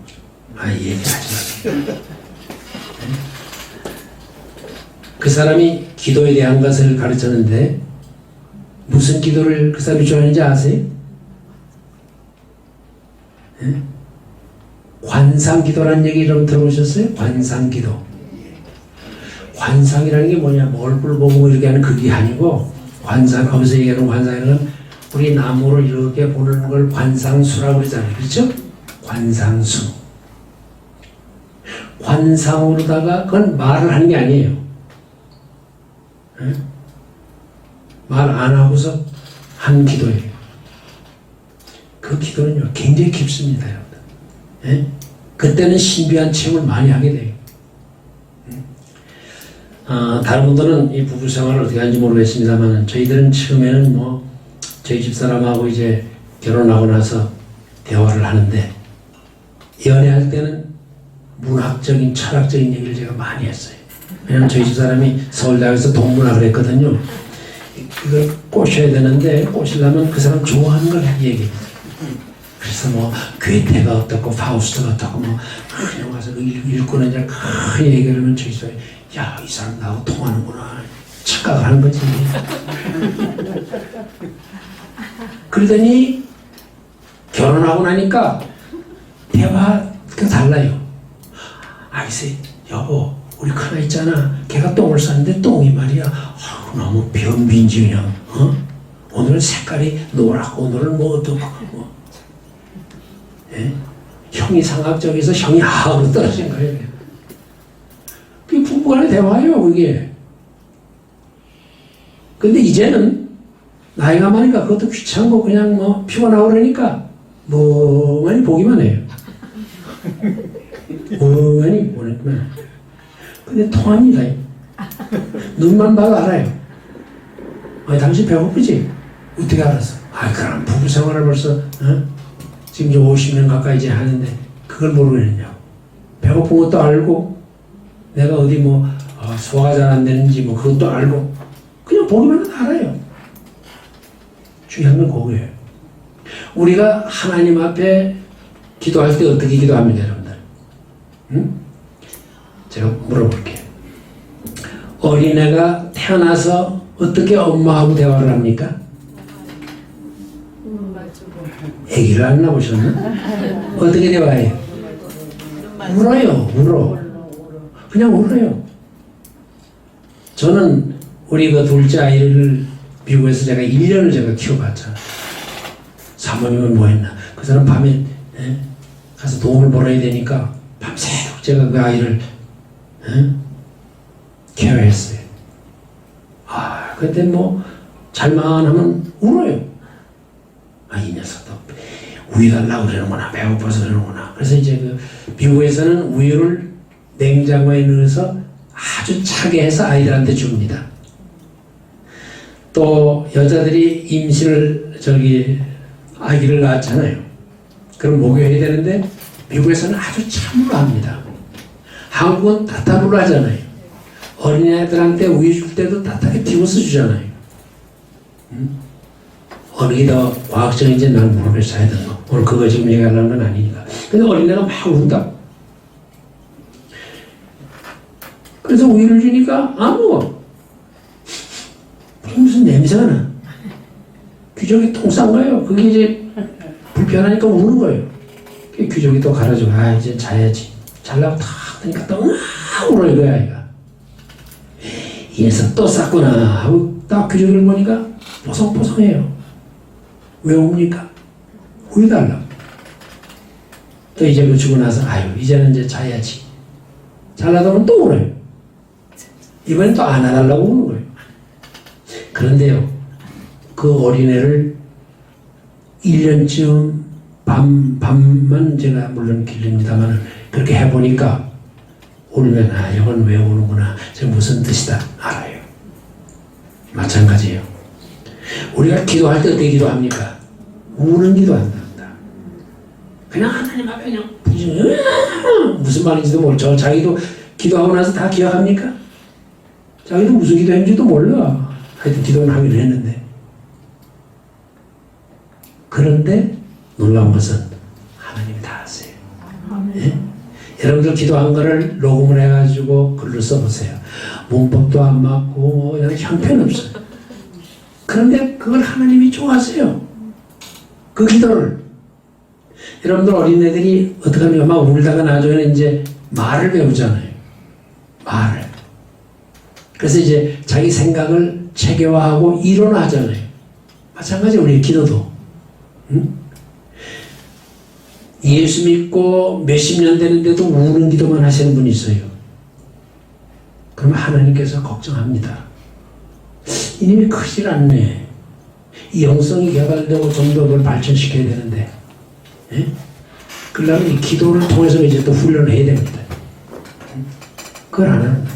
얘기하지 마세요. 그 사람이 기도에 대한 것을 가르쳤는데 무슨 기도를 그 사람이 좋아하는지 아세요? 네? 관상기도라는 얘기 좀 들어보셨어요? 관상기도. 관상이라는 게 뭐냐? 얼굴 보고 이렇게 하는 그게 아니고 관상, 거기서 얘기하는 관상은 우리 나무를 이렇게 보는 걸 관상수라고 그러잖아요. 그렇죠? 관상수. 관상으로다가 그건 말을 하는 게 아니에요. 네? 말 안 하고서 한 기도예요. 그 기도는요, 굉장히 깊습니다, 여러분. 예? 그때는 신비한 체험을 많이 하게 돼요. 다른 분들은 이 부부 생활을 어떻게 하는지 모르겠습니다만, 저희들은 처음에는 저희 집사람하고 이제 결혼하고 나서 대화를 하는데, 연애할 때는 문학적인, 철학적인 얘기를 제가 많이 했어요. 왜냐면 저희 집사람이 서울대학에서 동문학을 했거든요. 이걸 꼬셔야 되는데 꼬시려면 그 사람 좋아하는 걸 얘기해요. 그래서 괴테가 어떻고 파우스트가 어떻고 그냥 와서 읽고는 이제 큰 얘기를 하면 저기 서 야, 이 사람 나하고 통하는구나 착각을 하는 거지. 그러더니 결혼하고 나니까 대화가 달라요. 글쎄 여보, 우리 큰아이 있잖아. 걔가 똥을 쌌는데 똥이 말이야 너무 변빈지 그냥. 오늘은 색깔이 노랗고 오늘은 어떻고 예? 형이 상학적에서 형이 하하로 떨어진 거예요. 그게 부부간의 대화예요, 그게. 근데 이제는 나이가 많으니까 그것도 귀찮고 그냥 피곤하고 그러니까 멍하니 보기만 해요. 멍하니 보기만 해요. 근데 통합니다. 눈만 봐도 알아요. 당신 배고프지? 어떻게 알았어? 그럼 부부 생활을 벌써 지금 이제 50년 가까이 이제 하는데 그걸 모르겠냐고. 배고픈 것도 알고 내가 어디 소화가 잘 안 되는지 그것도 알고 그냥 보기만 해도 알아요. 중요한 건 그거예요. 우리가 하나님 앞에 기도할 때 어떻게 기도합니까, 여러분들? 응? 제가 물어볼게요. 어린애가 태어나서 어떻게 엄마하고 대화를 합니까? 애기를 안 낳으셨나? 어떻게 대화해요? 울어요, 울어. 그냥 울어요. 저는 우리 그 둘째 아이를 미국에서 제가 1년을 제가 키워봤잖아요. 사모님은 뭐 했나? 그 사람 밤에 가서 돈을 벌어야 되니까 밤새도록 제가 그 아이를 케어했어요. 그때 잘만 하면 울어요. 이 녀석도 우유 달라고 그러는구나. 배고파서 그러는구나. 그래서 이제 미국에서는 우유를 냉장고에 넣어서 아주 차게 해서 아이들한테 줍니다. 또 여자들이 임신을 아기를 낳았잖아요. 그럼 목욕해야 되는데 미국에서는 아주 찬물로 합니다. 한국은 따뜻물로 하잖아요. 어린애들한테 우유 줄 때도 따뜻하게 띄워서 주잖아요. 어느 게 더 과학적인지 난 모르겠어요. 하여튼 오늘 그거 지금 얘기하려는 건 아니니까. 근데 어린애가 막 운다. 그래서 우유를 주니까 안 먹어. 무슨 냄새가 나. 귀족이 똥 싼 거예요. 그게 이제 불편하니까 우는 거예요. 귀족이 또 갈아주고 이제 자야지. 잘라고 탁 하니까 또 울어요, 그 아이가. 이 녀석 또 쌌구나 하고 딱 귀족을 보니까 보송보송해요. 왜 옵니까? 우유 달라고. 또 이제 주고 나서 이제는 이제 자야지. 잘라다 보면 또 울어요. 이번엔 또 안아달라고 우는 거예요. 그런데요, 그 어린애를 1년쯤 밤만 제가 물론 길립니다만 그렇게 해보니까 울면 이건 왜 우는구나, 저 무슨 뜻이다 알아요. 마찬가지예요. 우리가 기도할 때 어떻게 기도합니까? 우는 기도 안 한다. 그냥 하나님 앞에 그냥 무슨 말인지도 모르죠. 자기도 기도하고 나서 다 기억합니까? 자기도 무슨 기도했는지도 몰라. 하여튼 기도는 하기로 했는데. 그런데 놀라운 것은 하나님이 다 아세요. 예? 여러분들 기도한 거를 녹음을 해가지고 글로 써보세요. 문법도 안 맞고 형편없어요. 그런데 그걸 하나님이 좋아하세요. 그 기도를. 여러분들 어린애들이 어떻게 합니까? 막 울다가 나중에는 이제 말을 배우잖아요. 말을. 그래서 이제 자기 생각을 체계화하고 이론화하잖아요. 마찬가지 우리의 기도도. 응? 예수 믿고 몇십 년 되는데도 우는 기도만 하시는 분이 있어요. 그러면 하나님께서 걱정합니다. 이놈이 크질 않네. 이 영성이 개발되고 좀 더 그걸 발전시켜야 되는데. 예? 그러려면 이 기도를 통해서 이제 또 훈련을 해야 됩니다. 그걸 안 합니다.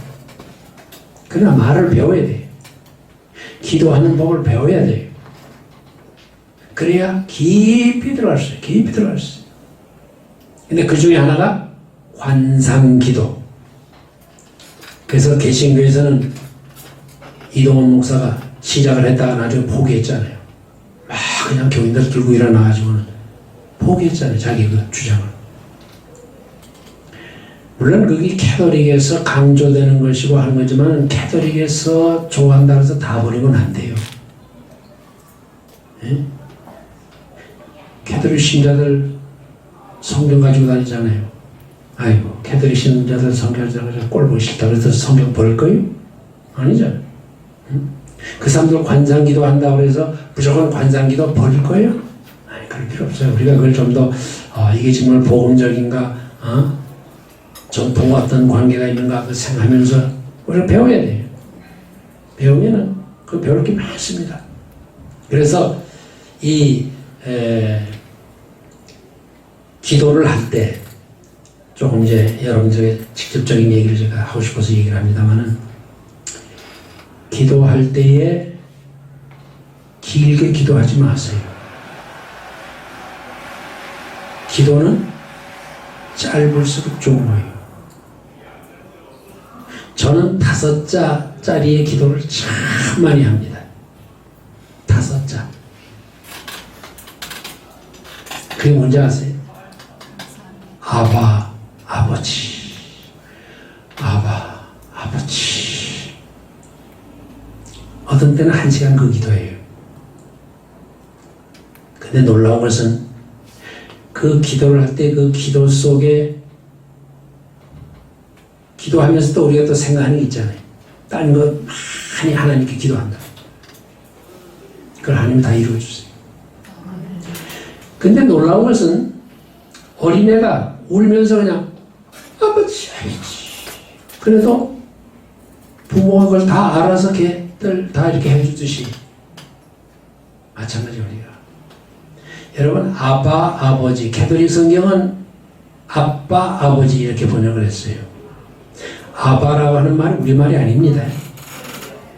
그러나 말을 배워야 돼요. 기도하는 법을 배워야 돼요. 그래야 깊이 들어갈 수 있어요. 깊이 들어갈 수 있어요. 근데 그 중에 하나가 환상기도. 그래서 개신교에서는 이동원 목사가 시작을 했다가 나중에 포기했잖아요. 막 그냥 교인들 들고 일어나가지고는 포기했잖아요. 자기 그 주장을. 물론 그게 캐톨릭에서 강조되는 것이고 하는 거지만 캐톨릭에서 좋아한다고 해서 다 버리면 안 돼요. 예? 캐톨릭 신자들 성경 가지고 다니잖아요. 아이고, 캐톨릭 신자들 성경 가지고 꼴 보기 싫다 그래서 성경 버릴 거예요? 아니잖아요. 응? 그 사람들 관상기도 한다고 해서 무조건 관상기도 버릴 거예요? 아니, 그럴 필요 없어요. 우리가 그걸 좀 더 이게 정말 복음적인가, 전통 어떤 관계가 있는가 그 생각하면서 우리가 배워야 돼요. 배우면은 그 배울 게 많습니다. 그래서 이 기도를 할 때 조금 이제 여러분들에게 직접적인 얘기를 제가 하고 싶어서 얘기를 합니다만은 기도할 때에 길게 기도하지 마세요. 기도는 짧을수록 좋은 거예요. 저는 5자짜리의 기도를 참 많이 합니다. 5자. 그게 뭔지 아세요? 아바, 아버지. 아바, 아버지. 어떤 때는 1시간 그 기도예요. 근데 놀라운 것은 그 기도를 할 때 그 기도 속에 기도하면서 또 우리가 또 생각하는 게 있잖아요. 다른 거 많이 하나님께 기도한다. 그걸 하나님이 다 이루어주세요. 근데 놀라운 것은 어린애가 울면서 그냥 아버지, 아버지. 그래도 부모가 그걸 다 알아서 걔들 다 이렇게 해주듯이 마찬가지 우리가. 여러분, 아바, 아버지. 캐톨릭 성경은 아빠, 아버지 이렇게 번역을 했어요. 아바라고 하는 말이 우리말이 아닙니다.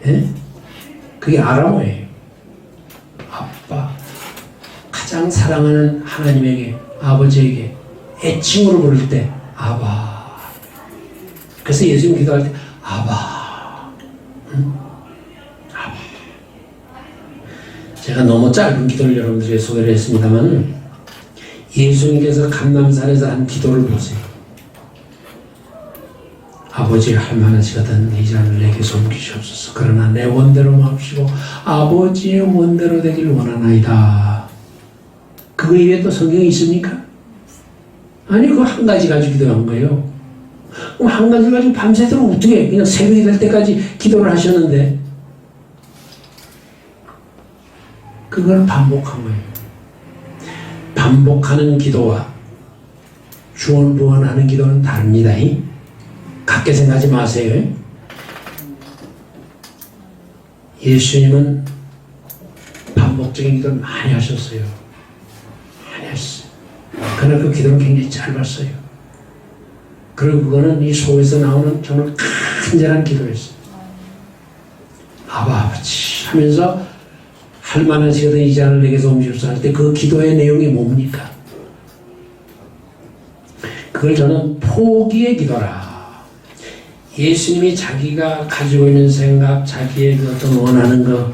예? 그게 아람어예요. 아빠. 가장 사랑하는 하나님에게, 아버지에게 애칭으로 부를 때 아바. 그래서 예수님 기도할 때 아바. 응? 아바. 제가 너무 짧은 기도를 여러분들에게 소개를 했습니다만 예수님께서 감람산에서 한 기도를 보세요. 아버지 할 만하시거든 이 잔을 내게 섬기시옵소서. 그러나 내 원대로 마옵시고 아버지의 원대로 되길 원하나이다. 그거 이외에 또 성경에 있습니까? 아니, 그거 한 가지 가지고 기도한 거예요. 그럼 한 가지 가지고 밤새도록 어떻게 그냥 새벽이 될 때까지 기도를 하셨는데 그걸 반복한 거예요. 반복하는 기도와 주원부원하는 기도는 다릅니다. 같게 생각하지 마세요. 예수님은 반복적인 기도를 많이 하셨어요. 많이 하셨어요. 그러나 그 기도는 굉장히 짧았어요. 그리고 그거는 이 속에서 나오는 정말 간절한 기도였어요. 아버지 하면서 할 만하시거든 이 잔을 내게서 옮기소서 할 때 그 기도의 내용이 뭡니까? 그걸 저는 포기의 기도라. 예수님이 자기가 가지고 있는 생각, 자기의 그 어떤 원하는 것,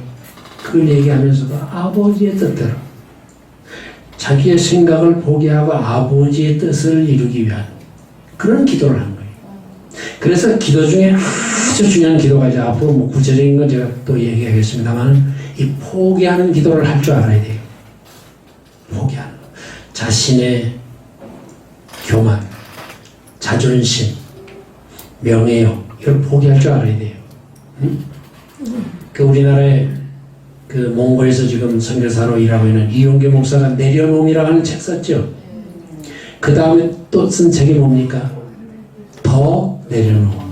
그걸 얘기하면서도 아버지의 뜻대로 자기의 생각을 포기하고 아버지의 뜻을 이루기 위한 그런 기도를 한 거예요. 그래서 기도 중에 아주 중요한 기도가 이제 앞으로 뭐 구체적인 건 제가 또 얘기하겠습니다만 이 포기하는 기도를 할 줄 알아야 돼요. 포기하는 거. 자신의 교만, 자존심, 명예욕 이걸 포기할 줄 알아야 돼요. 응? 그 우리나라에 그 몽골에서 지금 선교사로 일하고 있는 이용규 목사가 내려놓음이라고 하는 책 썼죠. 그 다음에 또 쓴 책이 뭡니까? 더 내려놓음.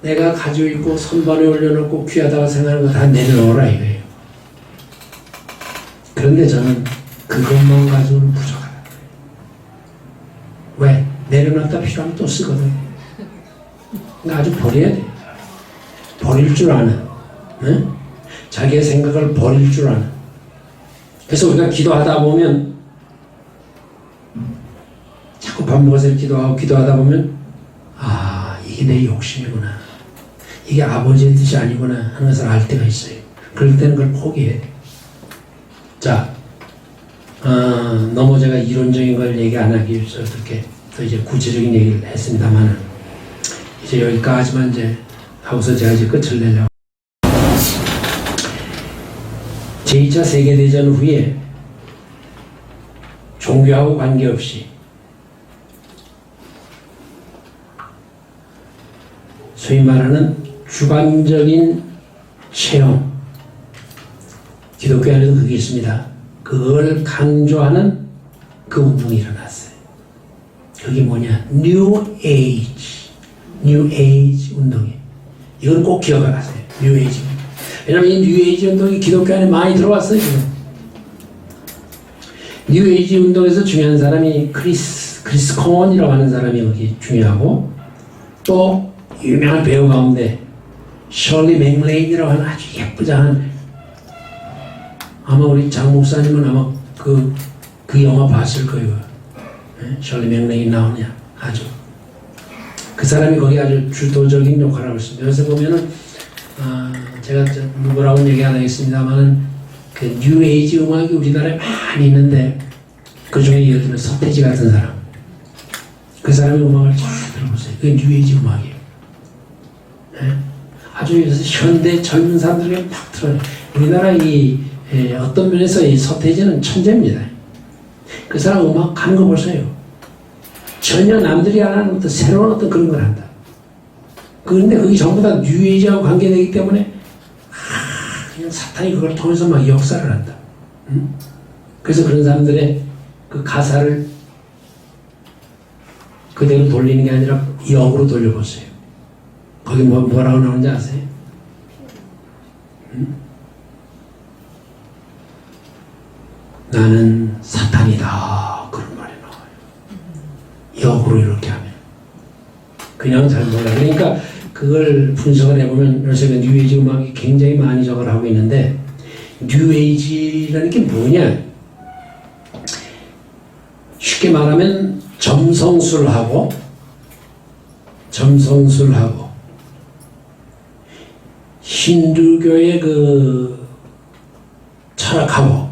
내가 가지고 있고 선반에 올려놓고 귀하다고 생각하는 거 다 내려놓으라 이거예요. 그런데 저는 그것만 가지고는 부족하다. 왜? 내려놨다 필요하면 또 쓰거든. 그러니까 아주 버려야 돼. 버릴 줄 아는. 네? 자기의 생각을 버릴 줄 아는. 그래서 우리가 기도하다 보면 자꾸 반복해서 기도하다 보면 아 이게 내 욕심이구나. 이게 아버지의 뜻이 아니구나 하는 것을 알 때가 있어요. 그럴 때는 그걸 포기해야 돼. 자, 너무 제가 이론적인 걸 얘기 안 하기 위해서 어떻게 또 이제 구체적인 얘기를 했습니다만은 이제 여기까지만 이제 하고서 제가 이제 끝을 내려고. 제2차 세계대전 후에 종교하고 관계없이 소위 말하는 주관적인 체험, 기독교 안에도 그게 있습니다. 그걸 강조하는 그 운동이 일어났어요. 그게 뭐냐? New Age 운동이에요. 이건 꼭 기억해 가세요. New Age. 왜냐하면 이 New Age 운동이 기독교 안에 많이 들어왔어요. 지금. New Age 운동에서 중요한 사람이 크리스 콘이라고 하는 사람이 여기 중요하고 또 유명한 배우 가운데 셜리 맥레인이라고 하는 아주 예쁘장한 아마 우리 장 목사님은 아마 그 영화 봤을 거예요. 네? 셜리 맥레인 나오냐 아주 그 사람이 거기 아주 주도적인 역할을 하고 있습니다. 여기서 보면은 제가 누구라고는 얘기 안 하겠습니다만은 그 뉴에이지 음악이 우리나라에 많이 있는데 그 중에 예를 들면 서태지 같은 사람 그 사람의 음악을 잘 들어보세요. 그게 뉴에이지 음악이에요. 네? 아주 현대 젊은 사람들에게 팍 들어요. 우리나라 어떤 면에서 이 서태지는 천재입니다. 그 사람 음악 하는 거 보세요. 전혀 남들이 안 하는 어떤 새로운 어떤 그런 걸 한다. 그런데 그게 전부 다 뉴에이지하고 관계되기 때문에 그냥 사탄이 그걸 통해서 막 역사를 한다. 응? 그래서 그런 사람들의 그 가사를 그대로 돌리는 게 아니라 역으로 돌려보세요. 거기 뭐라고 나오는지 아세요? 응? 나는 사탄이다. 그런 말이 나와요. 역으로 이렇게 하면. 그냥 잘 몰라요. 그러니까 그걸 분석을 해보면 요새 뉴에이지 음악이 굉장히 많이 저걸 하고 있는데 뉴에이지라는 게 뭐냐? 쉽게 말하면 점성술하고 힌두교의 그 철학하고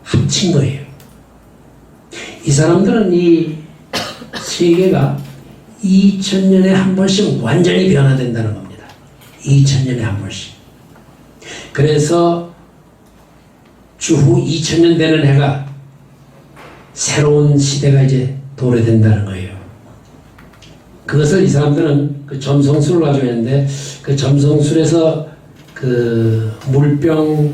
합친 거예요. 이 사람들은 이 세계가 2000년에 한 번씩 완전히 변화된다는 겁니다. 2000년에 한 번씩. 그래서 추후 2000년 되는 해가 새로운 시대가 이제 도래된다는 거예요. 그것을 이 사람들은 그 점성술을 가지고 있는데 그 점성술에서 그 물병자리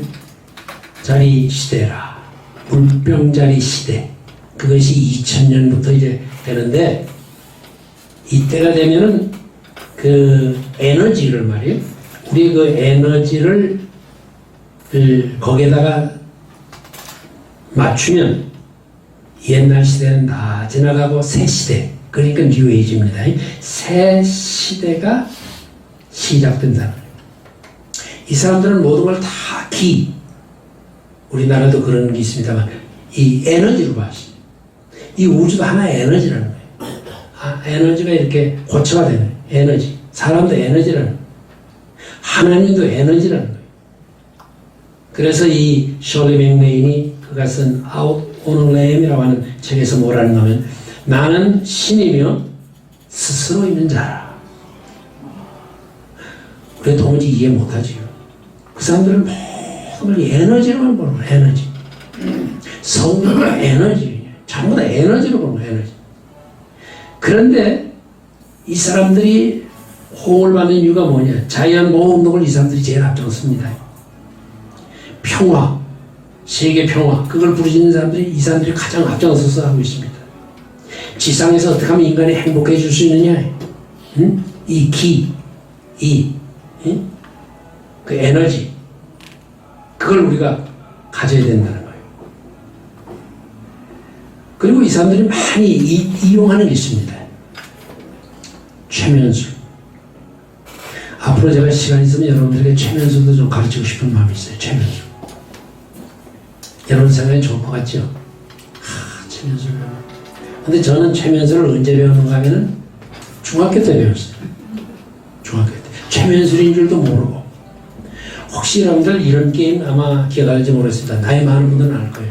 시대라. 물병자리 시대. 그것이 2000년부터 이제 되는데 이때가 되면은 그 에너지를 말이에요. 우리 그 에너지를 거기에다가 맞추면 옛날 시대는 다 지나가고 새 시대, 그러니까 뉴에이지입니다. 새 시대가 시작된 사람. 이 사람들은 모든 걸 다 우리나라도 그런 게 있습니다만 이 에너지로 봤어요. 이 우주도 하나의 에너지라는 거예요. 에너지가 이렇게 고체가 되는 에너지. 사람도 에너지라는 거예요. 하나님도 에너지라는 거예요. 그래서 이 셜리 맥레인이 그가 쓴 Out on a Lamb이라고 하는 책에서 뭐라는 하면 나는 신이며 스스로 있는 자라. 우리 도무지 이해 못하지요. 그 사람들은 모든 걸 에너지로만 보는 거예요. 에너지. 성령과 에너지. 전부 다 에너지로 보는 거예요. 에너지. 그런데 이 사람들이 호응을 받는 이유가 뭐냐. 자연 보호 운동을 이 사람들이 제일 앞장섭니다. 평화, 세계 평화, 그걸 부르짖는 사람들이 이 사람들이 가장 앞장서서 하고 있습니다. 지상에서 어떻게 하면 인간이 행복해질 수 있느냐. 응? 이 기, 응? 그 에너지, 그걸 우리가 가져야 된다는 거예요. 그리고 이 사람들이 많이 이용하는 게 있습니다. 최면술. 앞으로 제가 시간 있으면 여러분들에게 최면술도 좀 가르치고 싶은 마음이 있어요. 최면술. 여러분 생각에 좋을 것 같죠? 최면술. 근데 저는 최면술을 언제 배웠는가 하면은 중학교 때 배웠어요. 중학교 때. 최면술인 줄도 모르고. 혹시 여러분들 이런 게임 아마 기억할지 모르겠습니다. 나이 많은 분들은 알 거예요.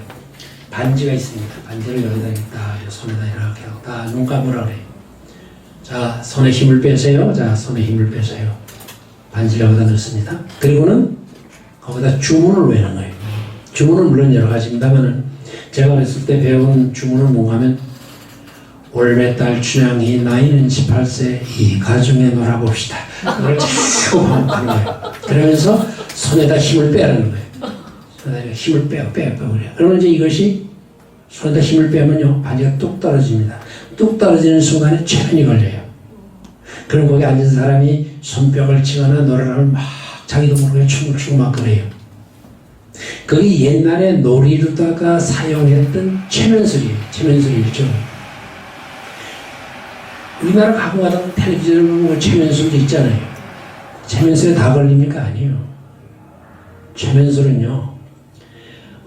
반지가 있습니다. 반지를 여기다 있다, 손에다 이렇게 하고 다 눈 감으라 그래요. 자, 손에 힘을 빼세요. 자, 손에 힘을 빼세요. 반지를 여기다 넣습니다. 그리고는 거기다 주문을 외는 거예요. 주문은 물론 여러 가지입니다만은 제가 어렸을 때 배운 주문은 뭔가 하면 올매달 춘향이 나이는 18세 이 가중에 놀아봅시다. 그걸 자꾸 반복하는 거예요. 그러면서 손에다 힘을 빼라는 거예요. 손에다 힘을 빼요. 그래요. 그러면 이제 이것이 손에다 힘을 빼면요, 반지가 뚝 떨어집니다. 뚝 떨어지는 순간에 체면이 걸려요. 그럼 거기 앉은 사람이 손뼉을 치거나 노래를 하면 막 자기도 모르게 춤을 추고 막 그래요. 그게 옛날에 놀이로다가 사용했던 최면술이에요. 최면술이죠. 우리나라 가끔 가다가 텔레비전을 보면 최면술도 있잖아요. 최면술에 다 걸립니까? 아니에요. 최면술은요,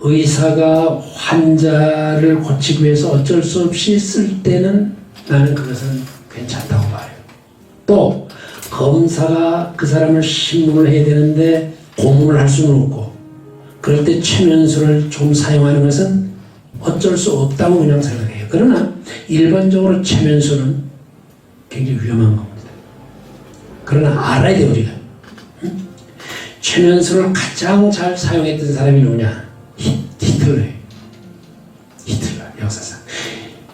의사가 환자를 고치기 위해서 어쩔 수 없이 쓸 때는 나는 그것은 괜찮다고 봐요. 또 검사가 그 사람을 신문을 해야 되는데 고문을 할 수는 없고 그럴 때 최면술을 좀 사용하는 것은 어쩔 수 없다고 그냥 생각해요. 그러나 일반적으로 최면술은 굉장히 위험한 겁니다. 그러나 알아야 돼 우리가. 최면술을 가장 잘 사용했던 사람이 누구냐? 히틀러예요. 히틀러 역사상.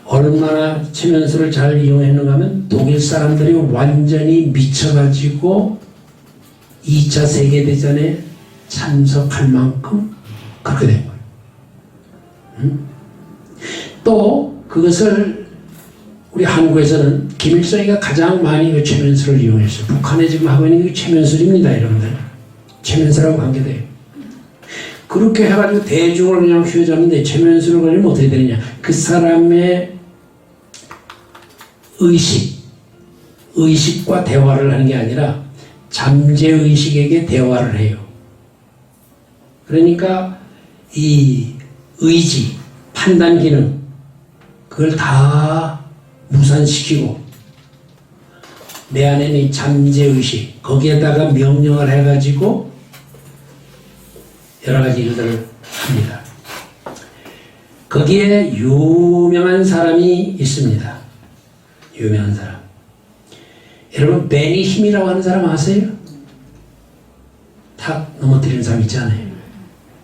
얼마나 최면술을 잘 이용했는가 하면 독일 사람들이 완전히 미쳐가지고 2차 세계대전에 참석할 만큼 그렇게 된 거예요. 또 그것을 우리 한국에서는 김일성이가 가장 많이 그 최면술을 이용했어요. 북한에 지금 하고 있는 게 최면술입니다, 여러분들. 최면술하고 관계돼요. 그렇게 해가지고 대중을 그냥 휘어잡는데 최면술을 걸리면 어떻게 되느냐? 그 사람의 의식과 대화를 하는 게 아니라 잠재의식에게 대화를 해요. 그러니까 이 의지, 판단 기능, 그걸 다 무산시키고 내 안에 있는 이 잠재의식, 거기에다가 명령을 해가지고 여러 가지 일들을 합니다. 거기에 유명한 사람이 있습니다. 유명한 사람. 여러분 베니 힘이라고 하는 사람 아세요? 탁 넘어뜨리는 사람 있잖아요.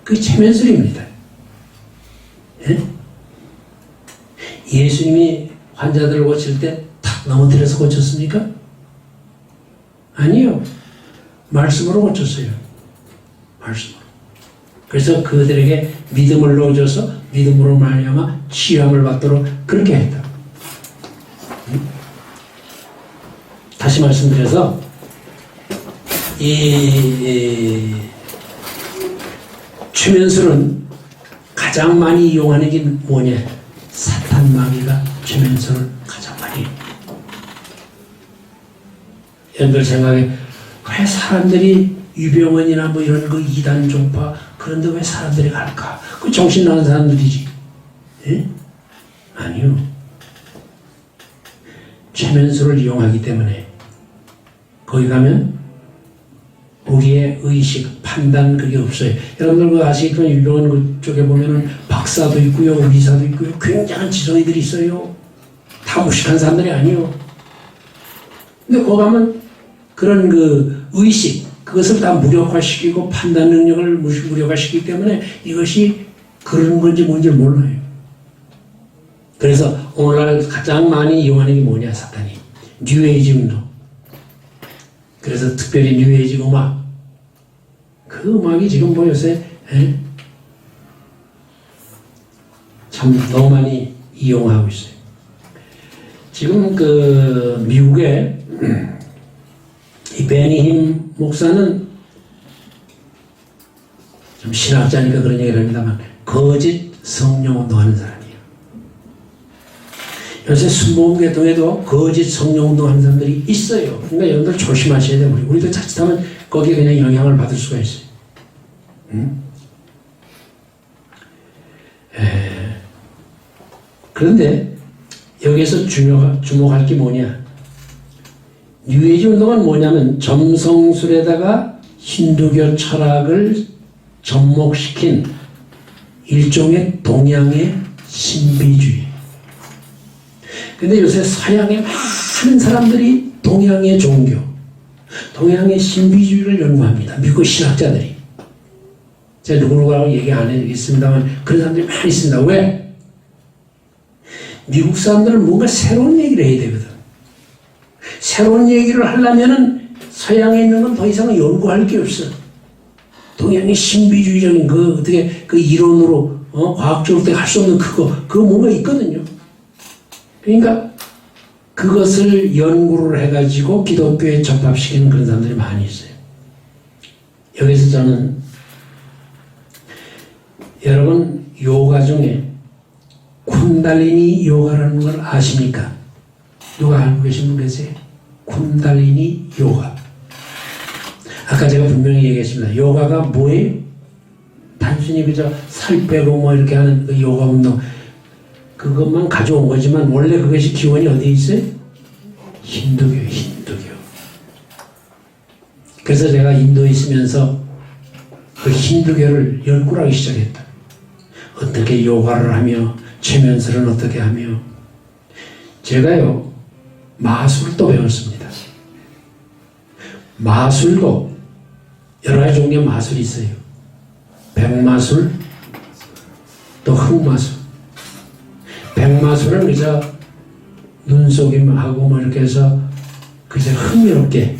그게 최면술입니다. 예? 예수님이 환자들을 고칠 때 탁 넘어뜨려서 고쳤습니까? 아니요. 말씀으로 고쳤어요. 말씀으로. 그래서 그들에게 믿음을 넣어줘서 믿음으로 말미암아 치유함을 받도록 그렇게 했다. 다시 말씀드려서 이 최면술은 가장 많이 이용하는 게 뭐냐? 사탄 마귀가 최면술을 가장 많이 이용해요. 여러분들 생각에 왜 사람들이 유병원이나 뭐 이런 거 이단 종파 그런데 왜 사람들이 갈까? 그 정신 나간 사람들이지. 예? 아니요. 최면술을 이용하기 때문에 거기 가면 우리의 의식, 판단 그게 없어요. 여러분들 그 아시겠지만 유병원 그쪽에 보면은 박사도 있고요, 의사도 있고요, 굉장한 지성이들이 있어요. 다 무식한 사람들이 아니요. 근데 거기 가면 그런 그 의식, 그것을 다 무력화시키고 판단 능력을 무력화시키기 때문에 이것이 그런 건지 뭔지 몰라요. 그래서 오늘날 가장 많이 이용하는 게 뭐냐, 사탄이. 뉴에이지 운동. 그래서 특별히 뉴에이지 음악. 그 음악이 지금 뭐 요새 참 너무 많이 이용하고 있어요. 지금 그 미국의 이 베니힘 목사는 좀 신학자니까 그런 얘기를 합니다만 거짓 성령 운동하는 사람이에요. 요새 순복음계통에도 거짓 성령 운동하는 사람들이 있어요. 그러니까 여러분들 조심하셔야 돼요. 우리도 자칫하면 거기에 그냥 영향을 받을 수가 있어요. 그런데 여기에서 주목할 게 뭐냐? 뉴에이지 운동은 뭐냐면 점성술에다가 힌두교 철학을 접목시킨 일종의 동양의 신비주의. 근데 요새 서양의 많은 사람들이 동양의 종교, 동양의 신비주의를 연구합니다. 미국 신학자들이. 제가 누구누구라고 얘기 안 해드리겠습니다만 그런 사람들이 많이 있습니다. 왜? 미국 사람들은 뭔가 새로운 얘기를 해야 되거든. 새로운 얘기를 하려면은 서양에 있는 건 더 이상 연구할 게 없어. 동양의 신비주의적인 그 어떻게 그 이론으로 과학적으로 할 수 없는 그거 뭔가 있거든요. 그러니까 그것을 연구를 해가지고 기독교에 접합시키는 그런 사람들이 많이 있어요. 여기서 저는 여러분 요가 중에 쿤달리니 요가라는 걸 아십니까? 누가 알고 계신 분 계세요? 쿤달리니 요가. 아까 제가 분명히 얘기했습니다. 요가가 뭐예요? 단순히 그저 살 빼고 뭐 이렇게 하는 그 요가 운동 그것만 가져온 거지만 원래 그것이 기원이 어디에 있어요? 힌두교예요. 힌두교. 그래서 제가 인도에 있으면서 그 힌두교를 연구하기 시작했다. 어떻게 요가를 하며 최면술은 어떻게 하며 제가요 마술도 배웠습니다. 마술도 여러 가지 종류의 마술이 있어요. 백마술 또 흑마술. 백마술은 그저 눈속임하고 뭐 이렇게 해서 그저 흥미롭게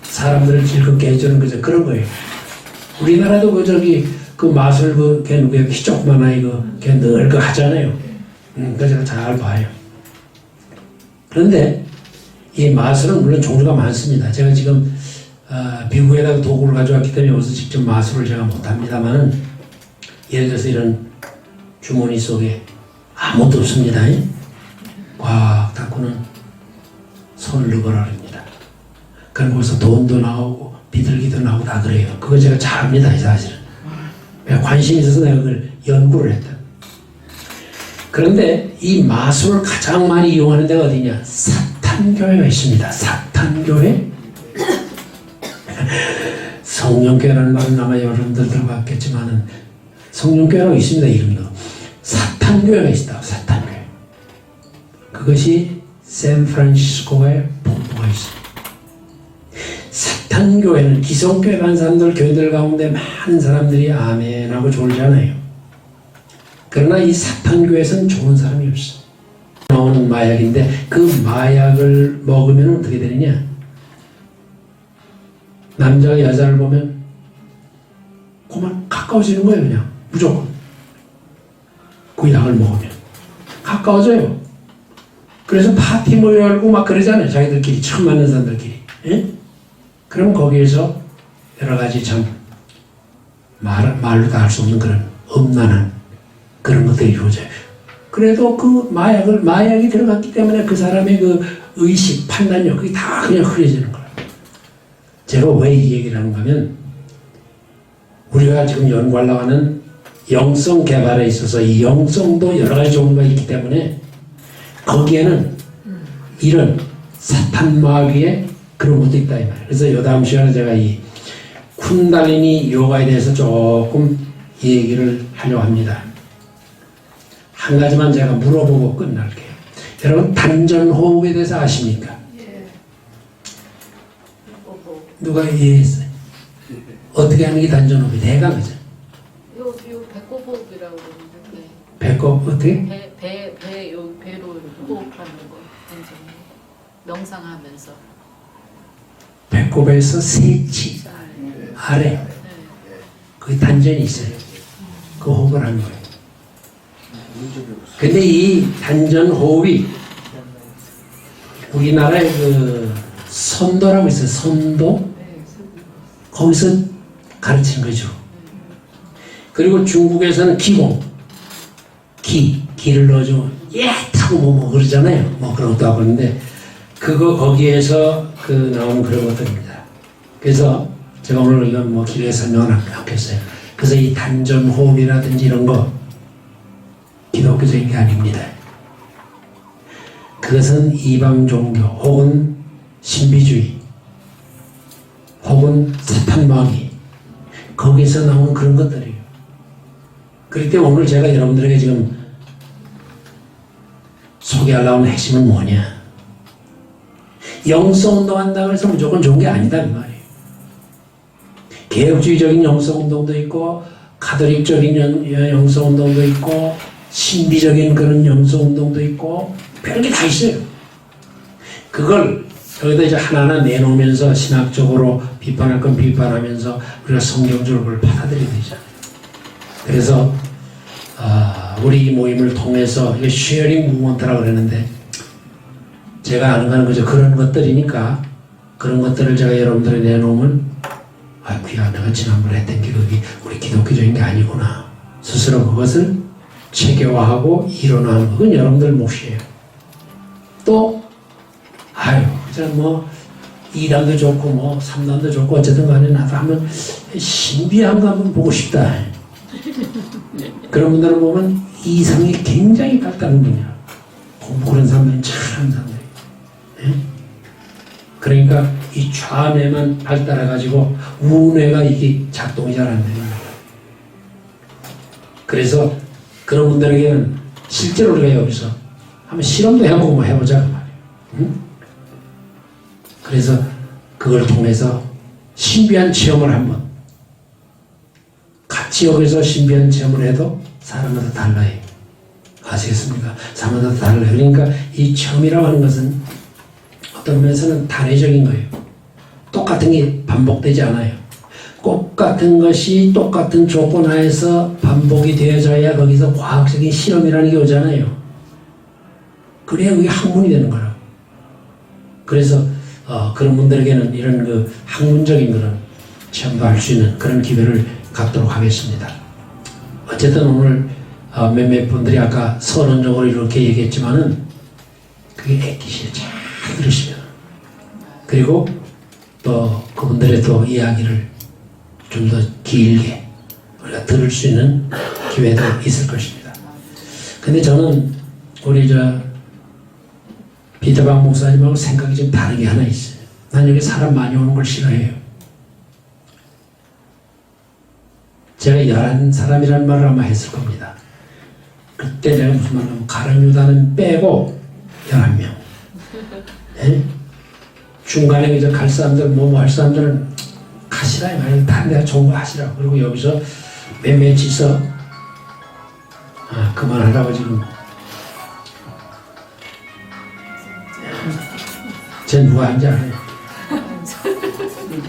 사람들을 즐겁게 해주는 그저 그런 거예요. 우리나라도 그 저기 그 마술 걔 누구야? 키 조그만 아이 걔 늘 그 하잖아요. 그거 제가 잘 봐요. 그런데 이 마술은 물론 종류가 많습니다. 제가 지금 미국에다가 도구를 가져왔기 때문에 여기서 직접 마술을 제가 못합니다만은 예를 들어서 이런 주머니 속에 아무것도 없습니다. 꽉 닫고는 손을 넣어라 합니다. 그럼 거기서 돈도 나오고 비둘기도 나오고 다 그래요. 그거 제가 잘합니다. 사실은. 관심이 있어서 내가 그걸 연구를 했다. 그런데 이 마술을 가장 많이 이용하는 데가 어디냐? 사탄교회가 있습니다. 사탄교회? 성령교회라는 말은 아마 여러분들 들어봤겠지만은 성령교회라고 있습니다. 이름도. 사탄교회가 있다. 사탄교회. 그것이 샌프란시스코에 본부가 있습니다. 사탄교회는 기성교회 간 사람들, 교회들 가운데 많은 사람들이 아멘하고 졸잖아요. 그러나 이 사탄교회에서는 좋은 사람이 없어. 나오는 마약인데 그 마약을 먹으면 어떻게 되느냐? 남자가 여자를 보면 그만 가까워지는 거예요. 그냥 무조건. 그 약을 먹으면 가까워져요. 그래서 파티 모여 열고 막 그러잖아요. 자기들끼리 처음 만난 사람들끼리. 예? 그럼 거기에서 여러 가지 참 말로 다 할 수 없는 그런 엄난한 그런 것들이 이루어져요. 그래도 그 마약이 들어갔기 때문에 그 사람의 그 의식, 판단력, 그게 다 그냥 흐려지는 거예요. 제가 왜 이 얘기를 하는가 하면, 우리가 지금 연구하려고 하는 영성 개발에 있어서 이 영성도 여러 가지 종류가 있기 때문에 거기에는 이런 사탄 마귀의 그런 것도 있다 이 말이에요. 그래서 다음 시간에 제가 이 쿤달리니 요가에 대해서 조금 얘기를 하려고 합니다. 한 가지만 제가 물어보고 끝날게요. 여러분 단전호흡에 대해서 아십니까? 예. 누가 이해했어요? 어떻게 하는 게 단전호흡이 돼가 그죠? 요 배꼽호흡이라고 그러는데 배꼽 어떻게? 배로 호흡하는 거 완전 명상하면서 배꼽에서 세치 아래 네. 그 단전이 있어요. 그 호흡을 하는 거예요. 근데 이 단전 호흡이 우리나라의 그 선도라고 있어요. 선도 거기서 가르친 거죠. 그리고 중국에서는 기공 기를 넣어주고 예 타고 뭐 그러잖아요. 뭐 그런 것도 하고 있는데 그거 거기에서 그 나온 그런 것들입니다. 그래서 제가 오늘 이건 뭐 길게 설명을 하겠어요. 그래서 이 단전 호흡이라든지 이런 거 기독교적인 게 아닙니다. 그것은 이방 종교 혹은 신비주의 혹은 사탄마귀 거기서 나온 그런 것들이에요. 그렇기 때문에 오늘 제가 여러분들에게 지금 소개하려고 하는 핵심은 뭐냐? 영성운동 한다고 해서 무조건 좋은 게 아니다 이 말이에요. 개혁주의적인 영성운동도 있고 가톨릭적인 영성운동도 있고 신비적인 그런 영성운동도 있고 별게 다 있어요. 그걸 여기다 이제 하나하나 내놓으면서 신학적으로 비판할 건 비판하면서 우리가 성경적으로 그걸 받아들여야 되잖아요. 그래서 우리 이 모임을 통해서 이게 쉐어링 무브먼트라고 그러는데 제가 아는 거는 그저 그런 것들이니까 그런 것들을 제가 여러분들에 내놓으면 귀야 내가 지난번에 했던 게 그게 우리 기독교적인 게 아니구나 스스로 그것을 체계화하고 이론화하는 그건 여러분들 몫이에요. 또 뭐 2단도 좋고 뭐 3단도 좋고 어쨌든 간에 나도 한번 신비한 거 한번 보고 싶다. 그런 분들을 보면 이성이 굉장히 밝다는 분이야. 공부 그런 사람들은 잘하는 사람들이. 네? 그러니까 이 좌뇌만 발달해가지고 우뇌가 이게 작동이 잘 안 되는 거야. 그래서 그런 분들에게는 실제로 우리가 여기서 한번 실험도 해보고 뭐 해보자 그 말이에요. 응? 그래서 그걸 통해서 신비한 체험을 한번 같이 여기서 신비한 체험을 해도 사람마다 달라요. 아시겠습니까? 사람마다 달라요. 그러니까 이 체험이라고 하는 것은 어떤 면에서는 단회적인 거예요. 똑같은 게 반복되지 않아요. 똑같은 것이 똑같은 조건 하에서 반복이 되어져야 거기서 과학적인 실험이라는 게 오잖아요. 그래야 그게 학문이 되는 거라고. 그래서 그런 분들에게는 이런 그 학문적인 그런 체험도 할 수 있는 그런 기회를 갖도록 하겠습니다. 어쨌든 오늘 몇몇 분들이 아까 선언적으로 이렇게 얘기했지만은 그게 애기시에 잘 들으시면 그리고 또 그분들의 또 이야기를 좀 더 길게 우리가 들을 수 있는 기회도 있을 것입니다. 근데 저는 우리 비터박 목사님하고 생각이 좀 다른 게 하나 있어요. 난 여기 사람 많이 오는 걸 싫어해요. 제가 11사람이라는 말을 아마 했을 겁니다. 그때 제가 무슨 말을 하면 가룟유다는 빼고 11명. 네? 중간에 이제 갈 사람들, 뭐 할 사람들은 가시라 이 말이에요. 다른 데가 좋은 거 하시라고. 그리고 여기서 몇몇 있어. 그만하라고 지금. 쟤 누가 한지 알아요?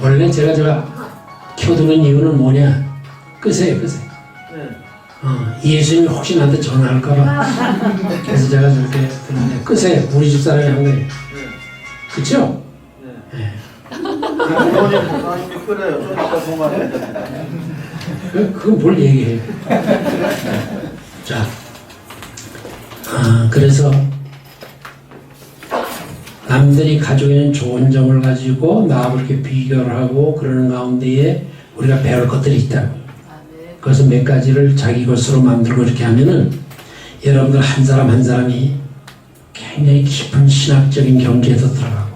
원래 제가 켜두는 이유는 뭐냐? 끄세요. 예수님이 혹시 나한테 전화할까봐. 그래서 제가 저렇게 듣는데 끄세요. 우리 집 사람이 한 거예요. 그쵸? 네. 부모님 목사님이 그래요. 좀 이따 보면 그건 뭘 얘기해요. 자, 그래서 남들이 가지고 있는 좋은 점을 가지고 나하고 이렇게 비교를 하고 그러는 가운데에 우리가 배울 것들이 있다고. 아, 네. 그래서 몇 가지를 자기 것으로 만들고 이렇게 하면은 여러분들 한 사람 한 사람이 굉장히 깊은 신학적인 경지에서 들어가고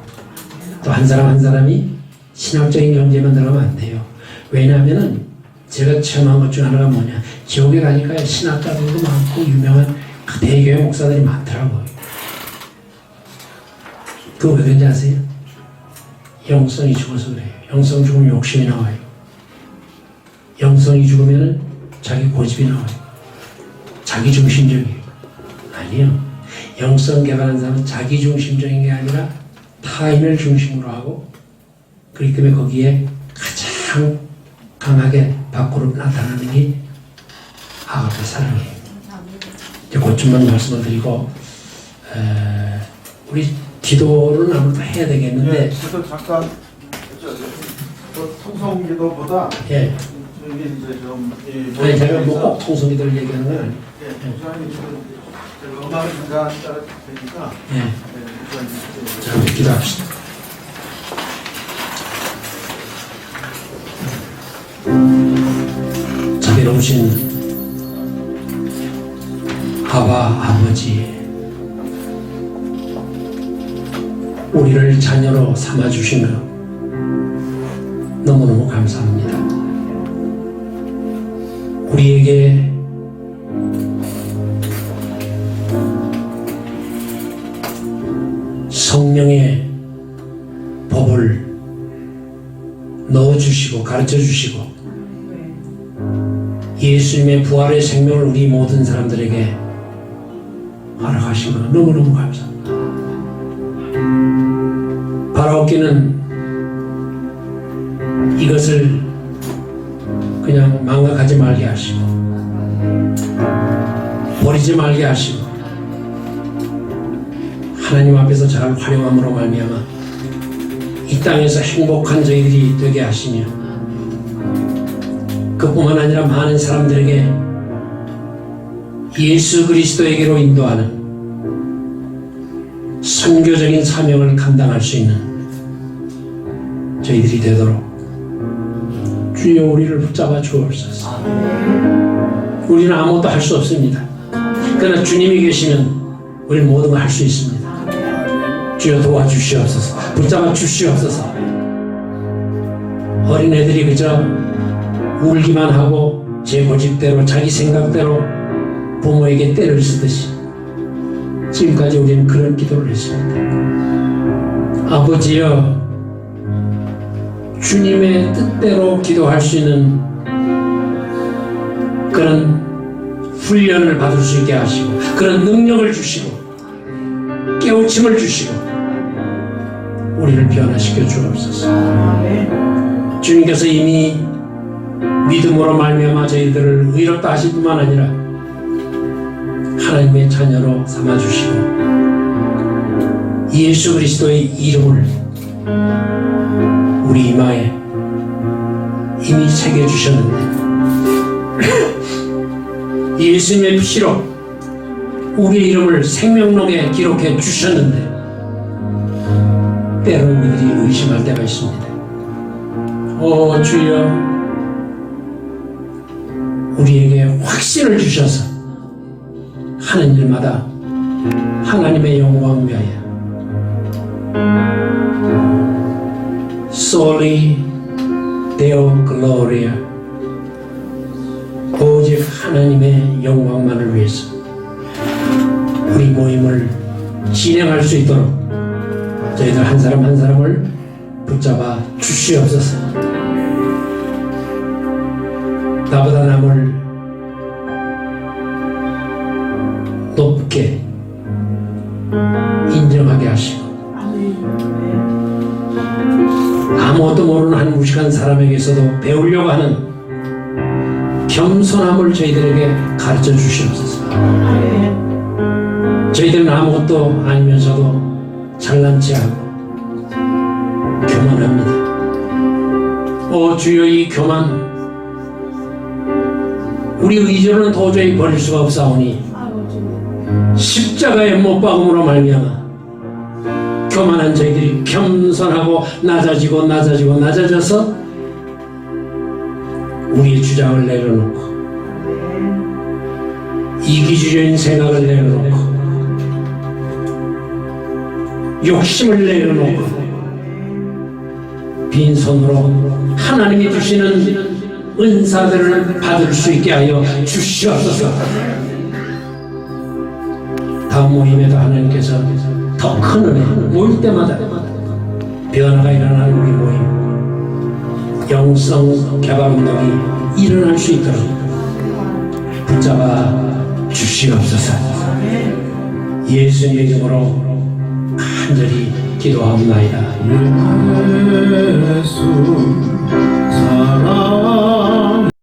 또 한 사람 한 사람이 신학적인 경지에만 들어가면 안 돼요. 왜냐하면은 제가 체험한 것 중 하나가 뭐냐, 지옥에 가니까 신학자들도 많고 유명한 대교회 목사들이 많더라고요. 그거 왜 그런지 아세요? 영성이 죽어서 그래요. 영성 죽으면 욕심이 나와요. 영성이 죽으면 자기 고집이 나와요. 자기 중심적이에요. 아니요. 영성 개발한 사람은 자기 중심적인 게 아니라 타인을 중심으로 하고 그렇기 때문에 거기에 가장 강하게 밖으로 나타나는 게 아가페 사랑이에요. 이제 그것만 말씀을 드리고 우리 기도를 아무래도 해야 되겠는데 그래서 잠깐 통성 기도보다 예. 여기 이제 좀 아니 제가 뭐 꼭 통성기도를 얘기하는 건 아니에요. 목사님이 지금 음악을 잠깐 따라 테니까 예. 목사님 자, 우리 기도합시다. 자비로우신 아버지, 우리를 자녀로 삼아주신 것 너무너무 감사합니다. 우리에게 성령의 법을 넣어주시고 가르쳐주시고 예수님의 부활의 생명을 우리 모든 사람들에게 허락하신 것 너무너무 감사합니다. 바라옵기는 이것을 그냥 망각하지 말게 하시고 버리지 말게 하시고 하나님 앞에서 잘 활용함으로 말미암아 이 땅에서 행복한 저희들이 되게 하시며 그뿐만 아니라 많은 사람들에게 예수 그리스도에게로 인도하는 선교적인 사명을 감당할 수 있는 저희들이 되도록 주여 우리를 붙잡아 주옵소서. 우리는 아무것도 할 수 없습니다. 그러나 주님이 계시면 우리는 모든 걸 할 수 있습니다. 주여 도와주시옵소서. 붙잡아 주시옵소서. 어린애들이 그저 울기만 하고 제 고집대로 자기 생각대로 부모에게 때를 쓰듯이 지금까지 우리는 그런 기도를 했습니다. 아버지여, 주님의 뜻대로 기도할 수 있는 그런 훈련을 받을 수 있게 하시고 그런 능력을 주시고 깨우침을 주시고 우리를 변화시켜 주옵소서. 주님께서 이미 믿음으로 말미암아 저희들을 의롭다 하실 뿐만 아니라 하나님의 자녀로 삼아주시고 예수 그리스도의 이름을 우리 이마에 이미 새겨주셨는데 예수님의 피로 우리의 이름을 생명록에 기록해 주셨는데 때로는 우리들이 의심할 때가 있습니다. 오 주여, 우리에게 확신을 주셔서 하는 일마다 하나님의 영광을 위하여 Soli Deo Gloria, 오직 하나님의 영광만을 위해서 우리 모임을 진행할 수 있도록 저희들 한 사람 한 사람을 붙잡아 주시옵소서. 나보다 남을 높게 인정하게 하시고 아무것도 모르는 한 무식한 사람에게서도 배우려고 하는 겸손함을 저희들에게 가르쳐 주시옵소서. 저희들은 아무것도 아니면서도 잘난 체하고 교만합니다. 오 주여, 이 교만 우리 의지로는 도저히 버릴 수가 없사오니 아버지. 십자가에 못 박음으로 말미암아 교만한 저희들이 겸손하고 낮아져서 우리의 주장을 내려놓고 이기주의적인 생각을 내려놓고 욕심을 내려놓고 빈손으로 하나님이 주시는 은사들을 받을 수 있게 하여 주시옵소서. 다음 모임에도 하나님께서 더 큰 은혜, 모일 때마다 변화가 일어나는 우리 모임, 영성 개발 운동이 일어날 수 있도록 붙잡아 주시옵소서. 예수님의 이름으로 간절히 기도하옵나이다. 예수